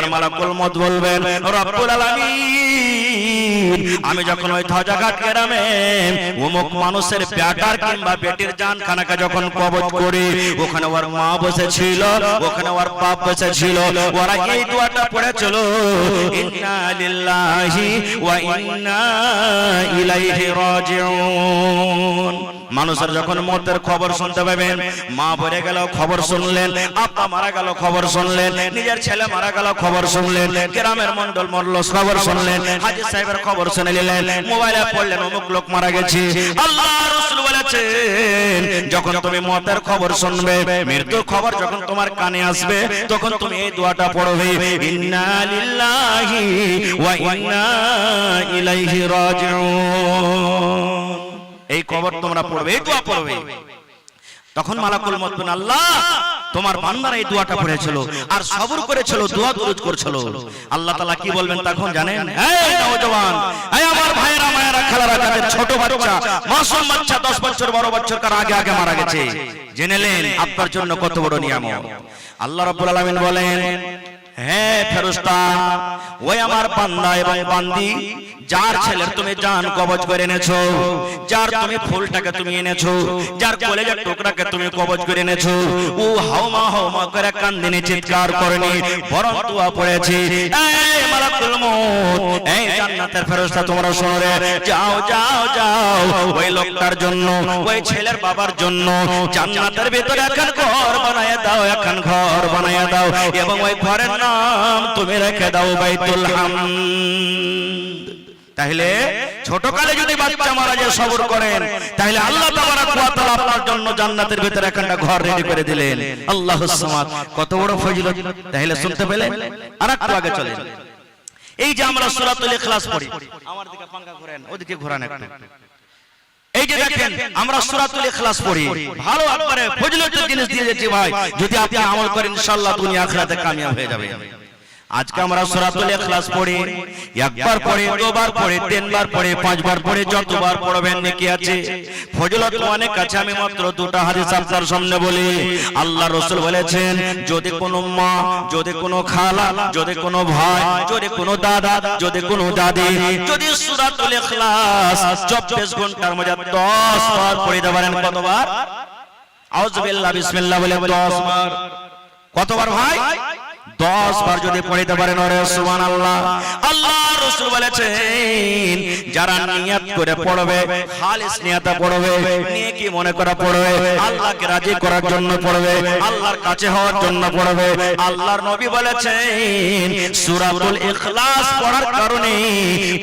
এবার মালাকুল মউত বলবেন রব্বুল আলামিন আমি যখন ওই ধ্বজাঘাট গ্রামে অমুক মানুষের বেটার কিংবা বেটির জানখানাকে যখন কবজ করি, ওখানে ওর মা বসেছিল, ওখানে ওর বাপ বসেছিল, ওরা এই দোয়াটা পড়েছিল ইন্না লিল্লাহি ওয়া ইন্না ইলাইহি রাজিউন। মানুষের যখন মৌতের খবর শুনতে পাবেন, মা মরে গেল খবর শুনলেন, আব্বা মারা গেল খবর শুনলেন, নিজের ছেলে মারা গেল খবর শুনলেন, গ্রামের মন্ডল মরল খবর শুনলেন, হাজী সাহেবের খবর শুনে নিলেন, মোবাইলে পড়লেন অমুক লোক মারা গেছে। আল্লাহ রাসূল বলেছেন যখন তুমি মৌতের খবর শুনবে, মৃত্যুর খবর যখন তোমার কানে আসবে, তখন তুমি এই দোয়াটা পড়বে ইন্না লিল্লাহি ওয়া ইন্না ইলাইহি রাজিউন। এই খবর তোমরা পড়বে, এই দোয়া পড়বে। তখন মালাকুল মউত বলেন আল্লাহ তোমার বান্দারা এই দোয়াটা পড়েছিল আর সবর করেছিল, দোয়া দরুদ করেছিল। আল্লাহ তাআলা কি বলবেন তখন জানেন? এই নওজওয়ান, এই আমার ভাইয়েরা মায়েরা খালারা, যাদের ছোট বাচ্চা মাসুম বাচ্চা 10 বছর 12 বছর কার আগে আগে মারা গেছে, জেনে নেন আপনার জন্য কত বড় নিয়ামত। আল্লাহ রাব্বুল আলামিন বলেন হে ফেরেশতা, ওই আমার বান্দা এবং বান্দি যার ছেলের তুমি জান কবজ করে এনেছো, যার তুমি ফুলটাকে তুমি এনেছো, যার কলেজের টুকরাকে তুমি কবজ করে এনেছো, ও হাওমা করে কান্দিনি, চিৎকার করেনি, বরং দোয়া পড়েছে এই মালাকুল মউত, এই জান্নাতের ফেরেশতা তোমরা শোনো রে, যাও যাও যাও ওই লোকটার জন্য, ওই ছেলের বাবার জন্য জান্নাতের ভিতরে এখন ঘর বানায়া দাও, এখন ঘর বানায়া দাও, এবং ওই ঘরের নাম তুমি রেখে দাও বাইতুল হামদ। তাহলে ছোটকালে যদি বাচ্চা মারা যায় সবর করেন, তাহলে আল্লাহ তাবারাক ওয়া তাআলা আপনার জন্য জান্নাতের ভিতরে একটা ঘর রেডি করে দিলেন। আল্লাহুস সামাদ, কত বড় ফজিলত। তাহলে শুনতে পেলেন? আরেকটু আগে চলেন। এই যে আমরা সূরাতুল ইখলাস পড়ি, আমার দিকে পাঙ্খা ঘোরেন, ওদিকে ঘোরান একটু। এই যে দেখেন আমরা সূরাতুল ইখলাস পড়ি, ভালো একবারে ফজিলতের জিনিস দিয়ে দিয়েছি ভাই, যদি আপনি আমল করেন ইনশাআল্লাহ দুনিয়া আখিরাতে কামিয়াব হয়ে যাবে। আজকে আমরা সূরাতুল ইখলাস পড়ি, একবার পড়ি, দুবার পড়ি, তিনবার পড়ি, পাঁচবার পড়ি, যতবার পড়বেন নেকি আছে, ফজিলত অনেক আছে। আমি মাত্র দুটো হাদিস আপনার সামনে বলি। আল্লাহ রাসূল বলেছেন যদি কোনো মা, যদি কোনো খালা, যদি কোনো ভাই, যদি কোনো দাদা, যদি কোনো দাদি যদি সূরাতুল ইখলাস 24 ঘন্টার মধ্যে 10 বার পড়তে পারেন, কতবার? আউযু বিল্লাহ বিসমিল্লাহ বলে 10 বার। কতবার ভাই? 10 বার যদি পড়তে পারেন, ওরে সুবহানাল্লাহ। আল্লাহ রাসূল বলেছেন যারা নিয়ত করে পড়বে, খালিস নিয়তে পড়বে, নেকি মনে করে পড়বে, আল্লাহকে রাজি করার জন্য পড়বে, আল্লাহর কাছে হওয়ার জন্য পড়বে, আল্লাহর নবী বলেছেন সূরাতুল ইখলাস পড়ার কারণে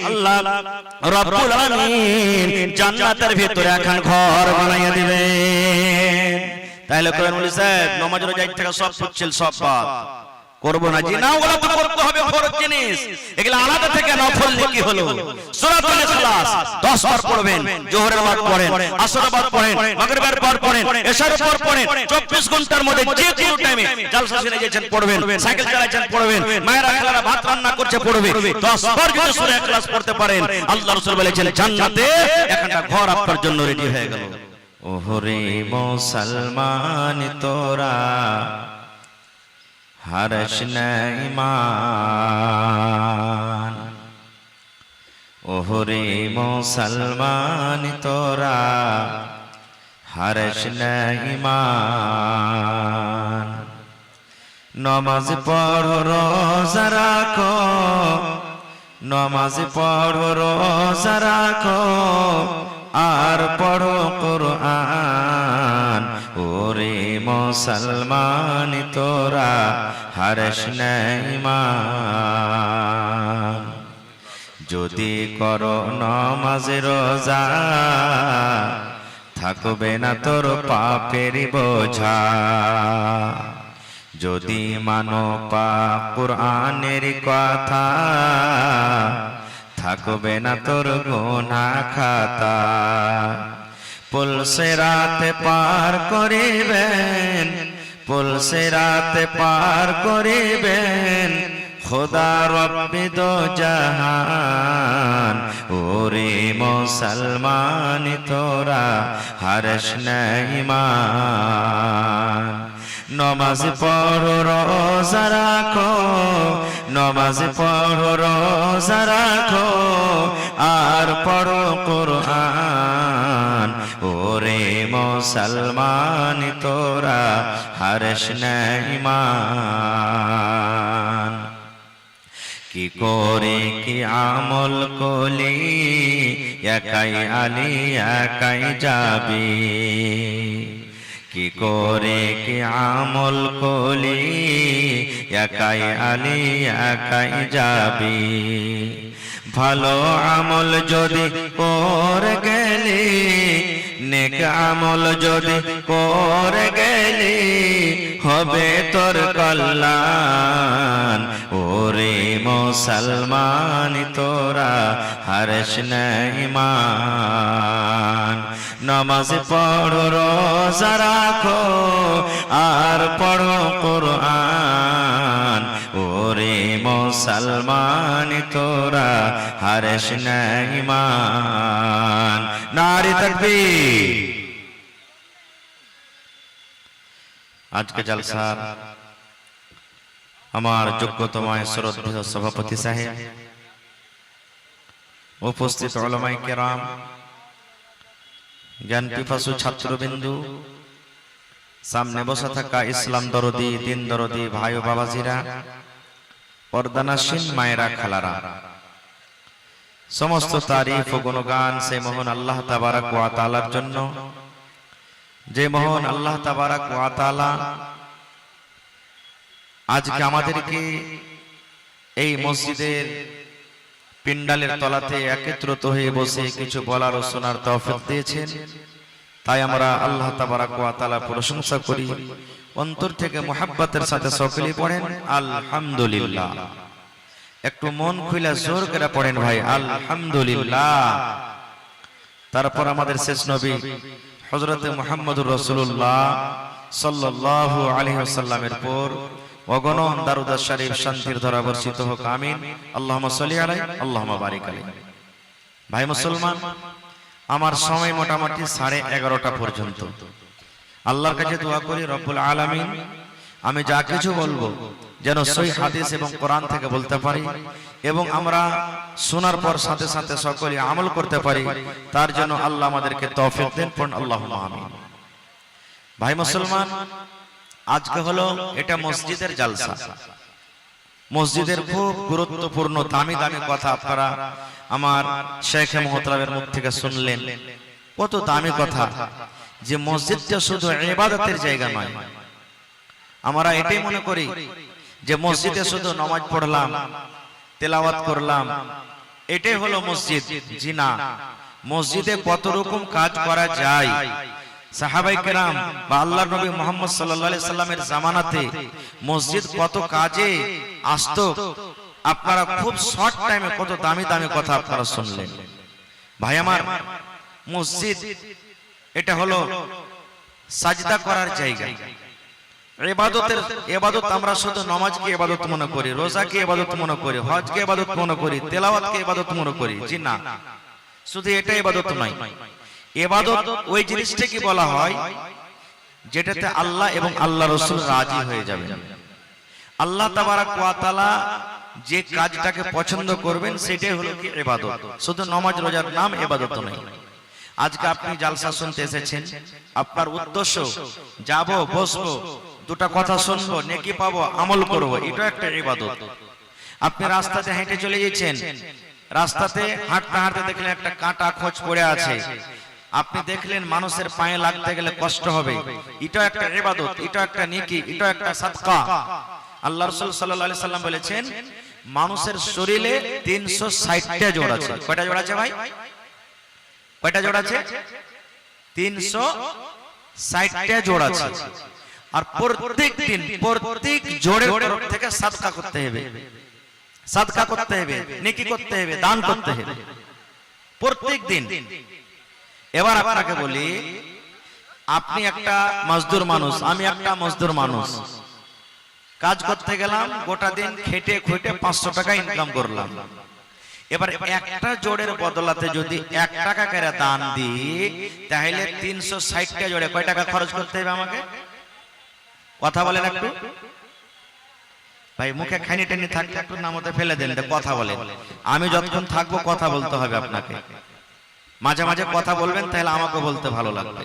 আল্লাহ রাব্বুল আলামিন জান্নাতের ভিতরে এখন ঘর বানাইয়া দিবেন। তাহলে কোরআন বলে সাহেব নামাজ রোজা থেকে সব ফুচ্ছিল, সব বাদ করব না, জি না, ওগুলো তো করতে হবে, ফরজ জিনিস, এগুলা আলাদা থেকে নফল নেকি হলো। সূরাতুল ইখলাস 10 বার পড়বেন, যোহরের বাদ পড়েন, আসরের বাদ পড়েন, মাগরিবের পর পড়েন, এশারের পর পড়েন, 24 ঘন্টার মধ্যে যে কোনো টাইমে জালসা শুনে গেছেন পড়বেন, সাইকেল চালাচ্ছেন পড়বেন, মায়েরা খালারা ভাত রান্না করছে পড়বে, 10 বার যদি সূরা ইখলাস পড়তে পারেন, আল্লাহ রাসূল বলেছেন জান্নাতে একটা ঘর আপনার জন্য রেডি হয়ে গেল। ওহরে মুসলমান তোরা হারশ নাই মান, ওহরে মুসলমান তোরা হারশ নাই মান। নমাজ পড়ো রোজা রাখো, নমাজ পড়ো রোজা রাখো, আর পড়ো কুরআন, ওরে মুসলমান তোরা হারশ নাই মান। যদি করো নমাজ রোজা, থাকবে না তোর পাপের বোঝা। যদি মানো পাক কুরআনের কথা, থাকবে না তোর গুনাহ খাতা। পুলসিরাতে পার করিবেন, পুলসিরাতে পার করিবেন, খোদা রব্বে দো জাহান। ওরে মুসলমান তোরা হারশ নাই মান। নমাজ পড়ো রোজা রাখো, নামাজ পড়ো রোজা রাখো আর পড়ো কোরআন ওরে মুসলমান তোরা হারিস না ঈমান কি করে কি আমল কলি একাই আলী একাই যাবি কি করে কি আমল কলি একাই আলী একাই যাবি ভালো আমল যদি করে গেলি নেক আমল যদি করে গেলি হবে তোর কল্যাণ ওরে মুসলমান তোরা হারিস না ঈমান নামাজ পড়ো রোজা রাখো আর পড়ো কোরআন ওরে মুসলমান তোরা হারিস না ঈমান নারে তাকবীর আজকে জলসার আমার যোগ্যতম শ্রদ্ধেয় সভাপতি সাহেব উপস্থিত উলামায়ে কেরাম জ্ঞান পিপাসু ছাত্রবিন্দু সামনে বসে থাকা ইসলাম দরদি দিন দরদি ভাই ও বাবাজিরা পর্দানাসীন মায়েরা খালারা সমস্ত তারিফ ও গুণগান সেই মহান আল্লাহ তাবারক ওয়া তাআলার জন্য যে মহান আল্লাহ তাবারক ওয়া তাআলা আজকে আমাদেরকে এই মসজিদের পিন্ডালের তলাতে একত্রিত হয়ে বসে কিছু বলার ও শোনার তৌফিক দিয়েছেন তাই আমরা আল্লাহ তাবারক ওয়া তাআলার প্রশংসা করি অন্তর থেকে মুহাব্বতের সাথে সকলে পড়েন আলহামদুলিল্লাহ একটু মন খুলে জোর করে পড়েন ভাই আলহামদুলিল্লাহ তারপর আমাদের শেষ নবী হযরতে মুহাম্মদুর রাসূলুল্লাহ সাল্লাল্লাহু আলাইহি ওয়াসাল্লামের পর অগণন দারুদ শরীফ শান্তির ধারা বর্ষিত হোক আমিন আল্লাহুম্মা সাল্লি আলাইহি আল্লাহুম্মা বারিক আলাইহি ভাই মুসলমান আমার সময় মোটামুটি 11:30টা পর্যন্ত আল্লাহর কাছে দোয়া করি রব্বুল আলামিন আমি যা কিছু বলবো যেন সহিহ হাদিস এবং কোরআন থেকে বলতে পারি এবং আমরা শোনার পর সাথে সাথে সকলে আমল করতে পারি তার জন্য আল্লাহ আমাদেরকে তৌফিক দেন পড়ুন আল্লাহুম্মা আমিন ভাই মুসলমান আজকে হলো এটা মসজিদের জলসা মসজিদের খুব গুরুত্বপূর্ণ দামি দামি কথা আপনারা আমার শেখ মুহতারামের মুখ থেকে শুনলেন কত দামি কথা যে মসজিদটা শুধু ইবাদতের জায়গা নয় আমরা এটাই মনে করি যে মসজিদে শুধু নামাজ পড়লাম তেলাওয়াত করলাম এটাই হলো মসজিদ জি না মসজিদে কত রকম কাজ করা যায় সাহাবায়ে কেরাম বা আল্লাহর নবী মুহাম্মদ সাল্লাল্লাহু আলাইহি সাল্লামের জামানাতে মসজিদ কত কাজে আসতো আপনারা খুব শর্ট টাইমে কত দামি দামি কথা আপনারা শুনলেন ভাই আমার মসজিদ এটা হলো সাজদা করার জায়গা ইবাদত আমরা শুধু নামাজকে ইবাদত মনে করি রোজাকে ইবাদত মনে করি হজকে ইবাদত মনে করি তেলাওয়াতকে ইবাদত মনে করি জি না শুধু এটা ইবাদত নয় ইবাদত ওই জিনিসটাকে বলা হয় যেটাতে আল্লাহ এবং আল্লাহ রাসূল রাজি হয়ে যাবেন আল্লাহ তাবারক ওয়া তাআলা যে কাজটাকে পছন্দ করবেন সেটাই হলো কি ইবাদত শুধু নামাজ রোজার নাম ইবাদত নয় আজকে আপনি জালসা শুনতে এসেছেন আপনার উদ্দেশ্য যাব বসবো দুটো কথা শুনবো নেকি পাবো আমল করব এটা একটা ইবাদত আপনি রাস্তাতে হেঁটে চলে যাচ্ছেন রাস্তাতে হাঁটতে হাঁটতে দেখলেন একটা কাঁটা খোঁজ পড়ে আছে আপনি দেখলেন মানুষের পায়ে লাগতে গেলে কষ্ট হবে এটা একটা ইবাদত এটা একটা নেকি এটা একটা সাদকা আল্লাহ রাসূল সাল্লাল্লাহু আলাইহি সাল্লাম বলেছেন মানুষের শরীরে 360টা জোড় আছে কয়টা জোড় আছে ভাই কয়টা জোড় আছে 360টা জোড় আছে আর প্রত্যেক দিন প্রত্যেক জোড়ের তরফ থেকে সাদকা করতে হবে নেকি করতে হবে দান করতে হবে প্রত্যেক দিন এবার আপনাকে বলি আপনি একটা মজদুর মানুষ আমি একটা মজদুর মানুষ কাজ করতে গেলাম গোটা দিন খেটে খুঁটে 500 টাকা ইনকাম করলাম এবার একটা জোড়ের বদলাতে যদি 1 টাকা করে দান দিই তাহলে 360টা জোড়ে কয় টাকা খরচ করতে হবে আমাকে কথা বলেন একটু ভাই মুখে খানি টানি থাকলে একটু নামতে ফেলে দেন, কথা বলেন। আমি যতক্ষণ থাকবো কথা বলতে হবে আপনাকে, মাঝে মাঝে কথা বলবেন, তাহলে আমাকে বলতে ভালো লাগবে।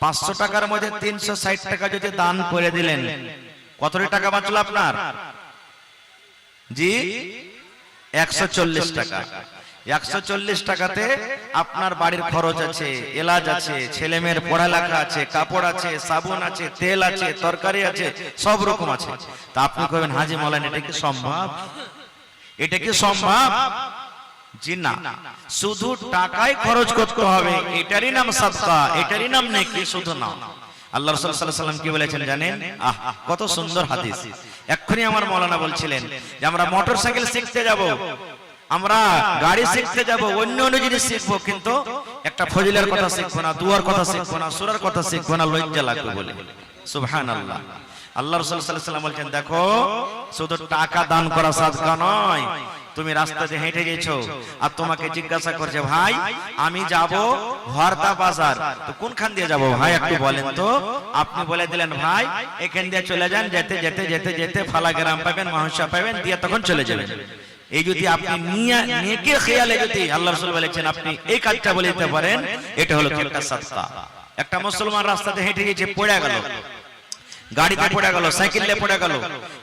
500 টাকার মধ্যে 360 টাকা যদি দান করে দিলেন, কত টাকা বাঁচলো আপনার? জি 140 টাকা। 140 টাকাতে আপনার বাড়ির খরচ আছে, এলাজ আছে, ছেলে মেয়ের পড়ালেখা আছে, কাপড় আছে, সাবুন আছে, তেল আছে, তরকারি আছে, সব রকম আছে। তা আপনি কইবেন হাজী মাওলানা এটা কি সম্ভব? এটা কি সম্ভব? জি না, শুধু টাকায় খরচ করতে হবে, এটারই নাম সাদকা, এটারই নাম নেকি, শুধু না। আল্লাহ রাসূল সাল্লাল্লাহু আলাইহি ওয়াসাল্লাম কি বলেছেন জানেন? কত সুন্দর হাদিস। এক্ষুনি আমার মাওলানা বলছিলেন যে আমরা মোটরসাইকেল শিখতে যাব, আমরা গাড়ি শিখতে যাব, অন্য অন্য জিনিস শিখবো, কিন্তু একটা ফজিলের কথা শিখবো না, দুয়ার কথা শিখবো না, সূরার কথা শিখবো না, লজ্জা লাগবে বলে। সুবহানাল্লাহ। আল্লাহ রাসূল সাল্লাল্লাহু আলাইহি ওয়াসাল্লাম বলেন, দেখো শুধু টাকা দান করা সাদকা নয়। তুমি রাস্তাতে হেঁটে গেছো আর তোমাকে জিজ্ঞাসা করছে, ভাই আমি যাব হরদা বাজার, তো কোনখান দিয়ে যাব ভাই একটু বলেন তো? আপনি বলে দিলেন, ভাই এখান দিয়ে চলে যান, যেতে যেতে যেতে যেতে ফালা গ্রাম পাবেন, মাহসা পাবেন, দিয়ে তখন চলে যাবেন। এই যদি আপনি নেকির খেয়ালে যদি আল্লাহ রাসূল বলেছেন আপনি এই কাজটা বলে দিতে পারেন, এটা হলো একটা সাদকা। একটা মুসলমান রাস্তাতে হেঁটে গেছে, পড়ে গেল, গাড়িতে পড়ে গেল, সাইকেলে পড়ে গেল,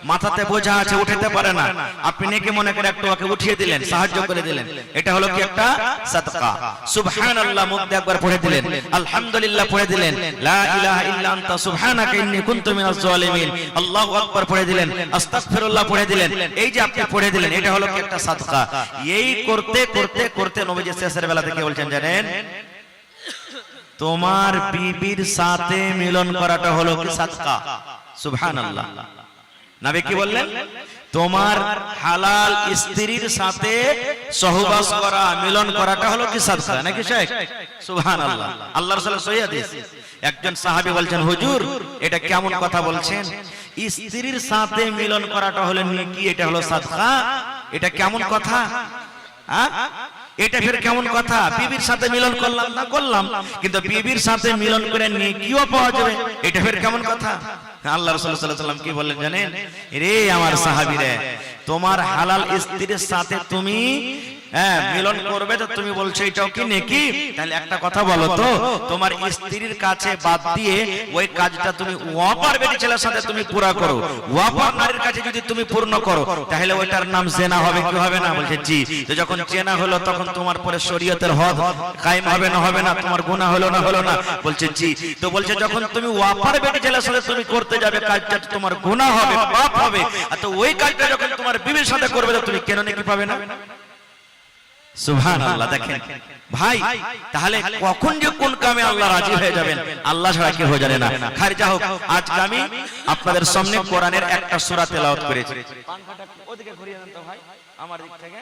মাথাতে বোঝা আছে, উঠাতে পারে না, আপনি নেকি মনে করে একটু ওকে উঠিয়ে দিলেন, সাহায্য করে দিলেন, এটা হলো কি একটা সাদকা। সুবহানাল্লাহ মুখ দিয়ে একবার পড়ে দিলেন, আলহামদুলিল্লাহ পড়ে দিলেন, লা ইলাহা ইল্লা আনতা সুবহানাকা ইন্নী কুনতু মিনাজ জালিমিন, আল্লাহু আকবার পড়ে দিলেন, আস্তাগফিরুল্লাহ পড়ে দিলেন। এই যে আপনি পড়ে দিলেন, এটা হলো কি একটা সাদকা। এই করতে করতে করতে নবীজি শেষের বেলা থেকে বলছেন জানেন, তোমার বিবির সাথে মিলন করাটা হলো কি সাদকা। সুবহানাল্লাহ। নবী কি বললেন? তোমার হালাল স্ত্রীর সাথে সহবাস করা, মিলন করাটা হলো কি সাদকা, নাকি শেখ? সুবহানাল্লাহ। আল্লাহর রাসূলের সহিহ হাদিস। একজন সাহাবী বলছেন, হুজুর এটা কেমন কথা বলছেন? স্ত্রীর সাথে মিলন করাটা হলো নেকি, এটা হলো সাদকা, এটা কেমন কথা? এটা ফের কেমন কথা? বিবির সাথে মিলন করলাম না করলাম, কিন্তু বিবির সাথে মিলন করে নেকিও পাওয়া যাবে, এটা ফের কেমন কথা? আল্লাহ রাসূল সাল্লাল্লাহু আলাইহি ওয়াসাল্লাম কি বললেন জানেন? রে আমার সাহাবীরা, তোমার হালাল স্ত্রীর সাথে তুমি মিলন করবে, তো তুমি বলছো এটাও কি নেকি? তাহলে একটা কথা বলো তো, তোমার স্ত্রীর কাছে বাদ দিয়ে ওই কাজটা তুমি ওয়াপার বেটি ছেলের সাথে তুমি পুরা করো, ওয়াপার নারীর কাছে যদি তুমি পূর্ণ করো, তাহলে ওইটার নাম জেনা হবে কি হবে না? বলছে জি। তো যখন জেনা হলো, তখন তোমার পরে শরীয়তের হদ কায়েম হবে না হবে না? তোমার গুনাহ হলো না হলো না? বলছে জি। তো বলছে যখন তুমি ওয়াপার বেটি ছেলের সাথে তুমি করতে যাবে, কাজটা তোমার গুনাহ হবে, পাপ হবে, আর তো ওই কাজটা যখন তোমার বিবির সাথে করবে, তো তুমি কেন নেকি পাবে না? সুবহানাল্লাহ। দেখেন ভাই, তাহলে কখন যে কোন কামে আল্লাহ রাজি হয়ে যাবেন, আল্লাহ ছাড়া কেউ হয়ে জানে না। খারিজা হোক, আজকে আমি আপনাদের সামনে কোরআনের একটা সূরা তেলাওয়াত করেছি। ওদিকে ঘুরিয়ে দেন তো ভাই, আমার দিক থেকে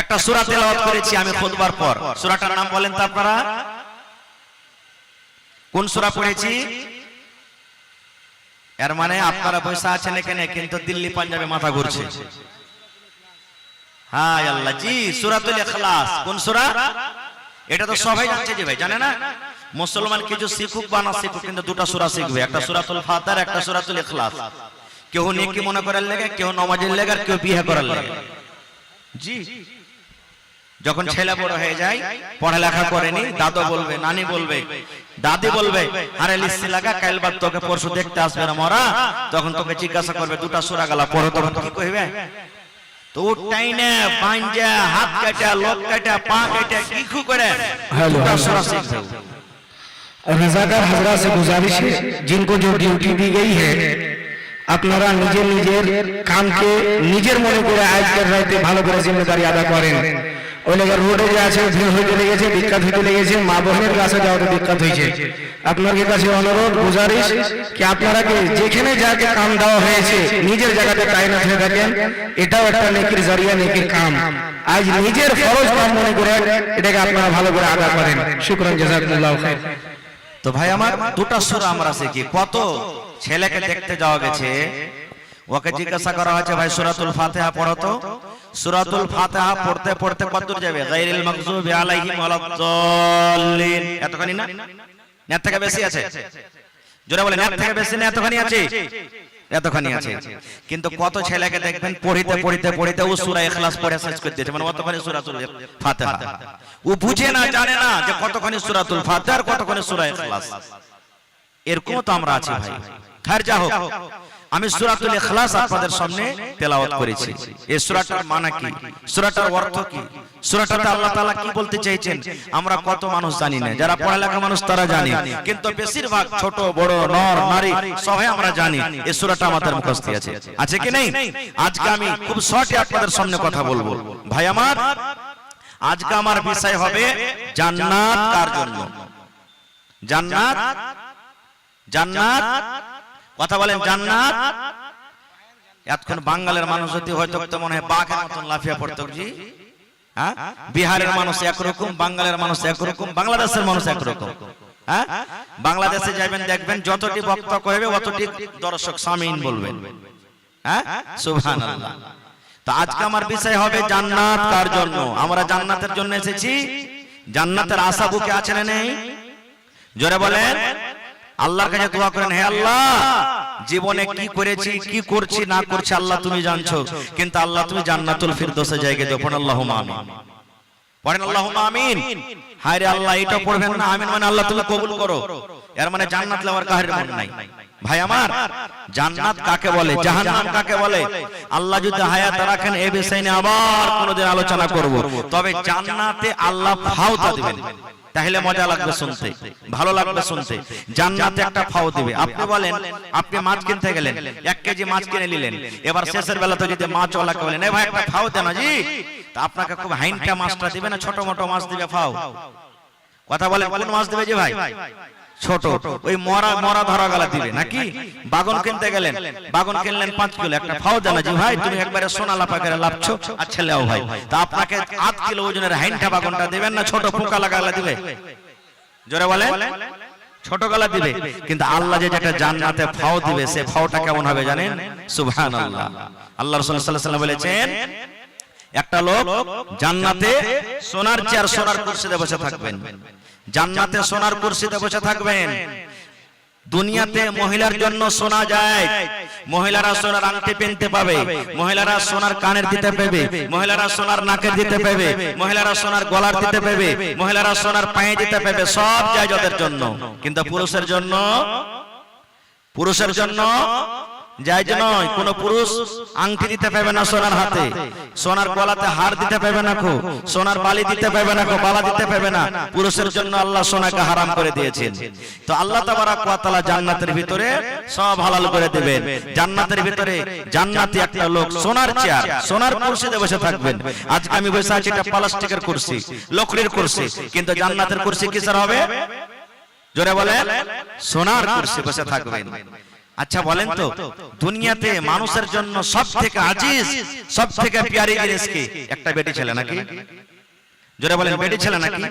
একটা সূরা তেলাওয়াত করেছি আমি খুতবার পর। সূরাটার নাম বলেন তো আপনারা? কোন সূরা পড়েছি? এর মানে আপনারা বসে আছেন এখানে, কিন্তু দিল্লি পাঞ্জাবে মাথা ঘুরছে। হায় আল্লাহ, জি সূরাতুল ইখলাস। কোন সূরা? এটা তো সবাই জানছে যে ভাই, জানে না? মুসলমান কিছু শিখুক বা না শিখুক, কিন্তু দুটো সূরা শিখবে, একটা সূরাতুল ফাতিহা, একটা সূরাতুল ইখলাস। কেউ নেকি মনে করার লাগে, কেউ নামাজের লাগে, আর কেউ বিয়ে করার লাগে। জি, যখন ছেলে বড় হয়ে যায়, পড়ালেখা করেনি, দাদু বলবে, নানি বলবে, দাদি বলবে, আরে লিস্তি লাগা, কাল বাদ তোকে পরশু দেখতে আসবে না মরা, তখন তোকে জিজ্ঞাসা করবে দুটো সূরা গালা পড়ো, তখন কি কইবে? তো টাইনে পাঞ্জা, হাত কাটা, লোক কাটা, পা কাটা, কি করে দুটো সূরা শিখবে। रज़ाकार हजरा से गुजारिश है, जिनको जो ड्यूटी दी गई है, আপনারা নিজের নিজের কামকে নিজের মনে করে আজকের রাতে ভালো করে জিম্মেদারি আদা করেন। ওই লেগে রোডে যে আছে ভিড় হইতে লেগেছে, বিখ্যাত হইতে লেগেছে, মা বোনের কাছে যাওয়াতে বিখ্যাত হয়েছে। আপনার কাছে অনুরোধ গুজারিশ কি আপনারাকে যেখানে যাকে কাম দেওয়া হয়েছে নিজের জায়গাতে তাইনাত হয়ে থাকেন, এটাও একটা নেকির জরিয়া, নেকির কাম। আজ নিজের ফরজ কাম মনে করে এটাকে আপনারা ভালো করে আদা করেন। শুকরান, জাযাকুমুল্লাহু খাইর। তো ভাই আমার দুটো সূরা আমরা শিখি। কত ছেলেকে দেখতে যাওয়া গেছে, ওকে জিজ্ঞাসা করা হয়েছে ভাই সূরাতুল ফাতিহা পড়ো তো। সূরাতুল ফাতিহা পড়তে পড়তে কতদূর যাবে? গায়রিল মাগযুবি আলাইহিম ওয়ালাদ-দাল্লিন, এতখানি না? এর থেকে বেশি আছে। জোরে বলেন এর থেকে বেশি না এতখানি আছে? এতখানি আছে। কিন্তু কত ছেলেকে দেখবেন পড়িতে পড়িতে পড়িতে ও সূরা ইখলাস পড়ে শেষ করে দিয়েছে, মানে অতখানি সূরাতুল ফাতিহা ও বুঝে না, জানে না যে কতখানি সূরাতুল ফাতিহা আর কতখানি সূরা ইখলাস। এরকম তো আমরা আছি ভাই। খৈর যা হোক, আমি সূরাতুল ইখলাস আপনাদের সামনে তেলাওয়াত করেছি। এই সূরাটার মানে কি, সূরাটার অর্থ কি, সূরাটাতে আল্লাহ তাআলা কি বলতে চেয়েছেন আমরা কত মানুষ জানি না। যারা পড়ালেখা মানুষ তারা জানে, কিন্তু বেশিরভাগ ছোট বড় নর নারী সবাই আমরা জানি এই সূরাটা আমাদের মুখস্থ আছে। আছে কি নেই? আজকে আমি খুব শর্টে আপনাদের সামনে কথা বলবো ভাই আমার। আজকে আমার বিষয় হবে জান্নাত কার জন্য। জান্নাত, জান্নাত কথা বলেন জান্নাত। এতক্ষণ বাঙালির মানুষ যদি হয়তো মনে হয় বাঘের মতন লাফিয়ে পড়তো জি। হ্যাঁ, বিহারের মানুষ একরকম, বাঙালির মানুষ একরকম, বাংলাদেশের মানুষ একরকম। হ্যাঁ, বাংলাদেশে যাবেন দেখবেন যতটি বক্তা কইবে অতটি দর্শক সামিন বলবেন। হ্যাঁ, সুবহানাল্লাহ। তো আজকে আমার বিষয় হবে জান্নাত কার জন্য। আমরা জান্নাতের জন্য এসেছি। জান্নাতের আশা বুকে আছে না নেই? জোরে বলেন। আল্লাহর কাছে দোয়া করেন, হে আল্লাহ জীবনে কি করেছি কি করছি না করছি আল্লাহ তুমি জানছো, কিন্তু আল্লাহ তুমি জান্নাতুল ফিরদৌসে জায়গা দাও। পড়েন আল্লাহুম্মা আমিন, পড়েন আল্লাহুম্মা আমিন। হায় রে আল্লাহ, এটা পড়বেন না আমিন মানে আল্লাহ তুমি কবুল করো, এর মানে জান্নাত লওয়ার কাহির মন নাই। ভাই আমার, জান্নাত কাকে বলে, জাহান্নাম কাকে বলে, আল্লাহ যদি হায়াত রাখেন এই বিষয় নিয়ে আবার কোনোদিন আলোচনা করব। তবে জান্নাতে আল্লাহ ফাওতা দিবেন, তাহলে মজা লাগবে শুনতে, ভালো লাগবে শুনতে। জান্নাতে একটা ফাও দিবে। আপনি বলেন আপনি মাছ কিনতে গেলেন, 1 কেজি মাছ কিনে নিলেন, এবার শেষের বেলাতে যদি মাছ ওয়ালাকে বলেন এই ভাই একটা ফাও দেন না জি, তা আপনাকে খুব হাইনটা মাছটা দিবে না ছোট মোটো মাছ দিবে ফাও? কথা বলেন কোন মাছ দিবে জি ভাই? ছোট, ওই মরা মরা ধরা গলা দিবে নাকি? বাগন কিনতে গেলেন, বাগন কিনলেন 5 কিলো, একটা ফাও দেন না জি ভাই, তুমি একবারে সোনা লাপা করে লাভছো, আচ্ছা লেও ভাই। তা আপনাকে 8 কিলো ওজনের হাইনটা বাগনটা দিবেন না ছোট পোকা লাগালা দিবে? জোরে বলেন, ছোট গলা দিবে। কিন্তু আল্লাহ যে যেটা জান্নাতে ফাও দিবে সে ফাওটা কেমন হবে জানেন? সুবহানাল্লাহ। আল্লাহ রাসূল সাল্লাল্লাহু আলাইহি ওয়াসাল্লাম বলেছেন একটা লোক জান্নাতে সোনার চেয়ার সোনার কুরসিতে বসে থাকবেন, জান্নাতে সোনার কুরসিতে বসে থাকবেন। দুনিয়াতে মহিলার জন্য সোনা যায়, মহিলারা সোনার আংটি পরতে পাবে, মহিলারা সোনার কানের দিতে পাবে, মহিলারা সোনার নাকের দিতে পাবে, মহিলারা সোনার গলার দিতে পাবে, মহিলারা সোনার পায়ে দিতে পাবে, সব যায় যাদের জন্য। কিন্তু পুরুষের জন্য, পুরুষের জন্য জায়েজ নয়। কোন পুরুষ আংটি দিতে পাবে না সোনার হাতে, সোনার গলাতে হার দিতে পাবে না, সোনার বালি দিতে পাবে না, বালা দিতে পাবে না। পুরুষের জন্য আল্লাহ সোনাকে হারাম করে দিয়েছেন। তো আল্লাহ তাবারাক ওয়া তাআলা জান্নাতের ভিতরে সব হালাল করে দিবেন। জান্নাতের ভিতরে জান্নাতি একটা লোক সোনার চেয়ার সোনার কুরসিতে বসে থাকবেন। আজকে আমি বসে আছি এটা প্লাস্টিকের কুরসি, লকড়ির কুরসি, কিন্তু জান্নাতের কুরসি কিসের হবে? জোরে বলেন, সোনার কুরসি বসে থাকবেন। আচ্ছা বলেন তো, দুনিয়াতে মানুষের জন্য সবথেকে আজিজ সবথেকে প্যারি জিনিস কি? একটা বেটি ছেলে নাকি? জোরে বলেন, বেটি ছেলে নাকি?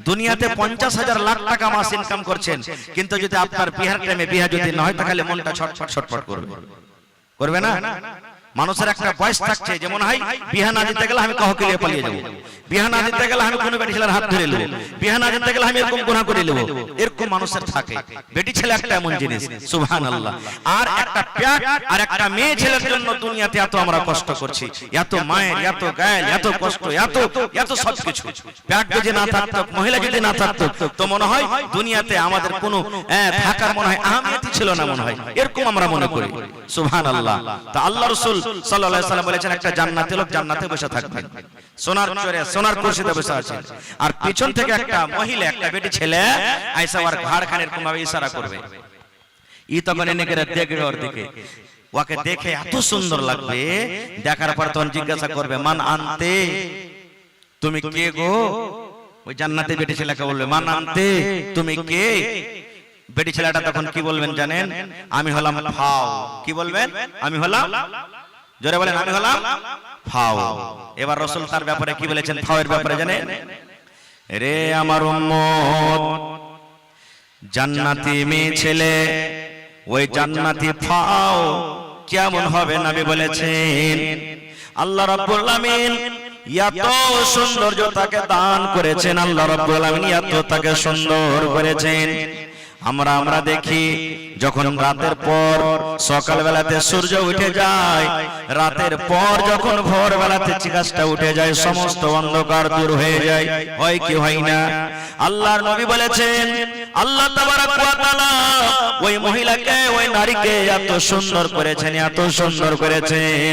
দুনিয়াতে 50,000 লাখ টাকা মাস ইনকাম করছেন, কিন্তু যদি আপনার বিয়ার টাইমে বিয়া যদি না হয় তাহলে মনটা ছটফট ছটফট করবে, করবে না? মানুষের একটা বয়স থাকছে যেমন হয় বিয়া না দিতে গেলে আমি কাউকে নিয়ে পালিয়ে যাবো, বিয়া না দিতে গেলে আমি কোনো বেটি ছেলের হাত ধরে নেবো, বিয়া না দিতে গেলে আমি এরকম গুনাহ করে নেবো, এরকম মানুষের থাকে। বেটি ছেলে একটা এমন জিনিস, সুবহানাল্লাহ। আর একটা প্যাট আর একটা মেয়ে ছেলের জন্য দুনিয়াতে এত আমরা কষ্ট করছি, এত মায়ের এত গায়েল এত কষ্ট এত এত সবকিছু। প্যাট যদি না থাকতো, মহিলা যদি না থাকতো, তো মনে হয় দুনিয়াতে আমাদের কোনো থাকার মনে হয় আহমিয়তই ছিল না, মনে হয় এরকম আমরা মনে করি। সুবহানাল্লাহ। তা আল্লাহ রাসূল সাল্লাল্লাহু আলাইহি ওয়াসাল্লাম বলেছেন একটা জান্নাতি লোক জান্নাতে বসে থাকবেন, সোনার চরে সোনার কুরসিতে বসে আছেন, আর পিছন থেকে একটা মহিলা একটা বেটি ছেলে আয়েশা ওর ঘাড়খানে এরকম ভাবে ইশারা করবে। ই তখন এনে করে দেখবে ওর দিকে, ওকে দেখে এত সুন্দর লাগবে, দেখার পর তখন জিজ্ঞাসা করবে মান আনতে, তুমি কে গো? ওই জান্নাতে বেটি ছেলেকে বলবে মান আনতে, তুমি কে? বেটি ছেলেটা তখন কি বলবেন জানেন? আমি হলাম ফাও। কি বলবেন? আমি হলাম, জোরে বলেন, আমি হলাম ফাও। এবার রাসূল তার ব্যাপারে কি বলেছেন ফাওয়ের ব্যাপারে জানেন? রে আমার উম্মত, জান্নাতি মেয়ে ছেলে ওই জান্নাতি ফাও কেমন হবে নবী বলেছেন। আল্লাহ রাব্বুল আলামিন এত সৌন্দর্য তাকে দান করেছেন, আল্লাহ রাব্বুল আলামিন এত তাকে সুন্দর করেছেন। আমরা দেখি যখন রাতের পর সকাল বেলাতে সূর্য উঠে যায়, রাতের পর যখন ভোর বেলাতে চিকাশটা উঠে যায়, সমস্ত অন্ধকার দূর হয়ে যায়, হয় কি হয় না? আল্লাহর নবী বলেছেন, আল্লাহ তাবারক ওয়া তাআলা ওই মহিলাকে, ওই নারীকে এত সুন্দর করেছেন, এত সুন্দর করেছেন।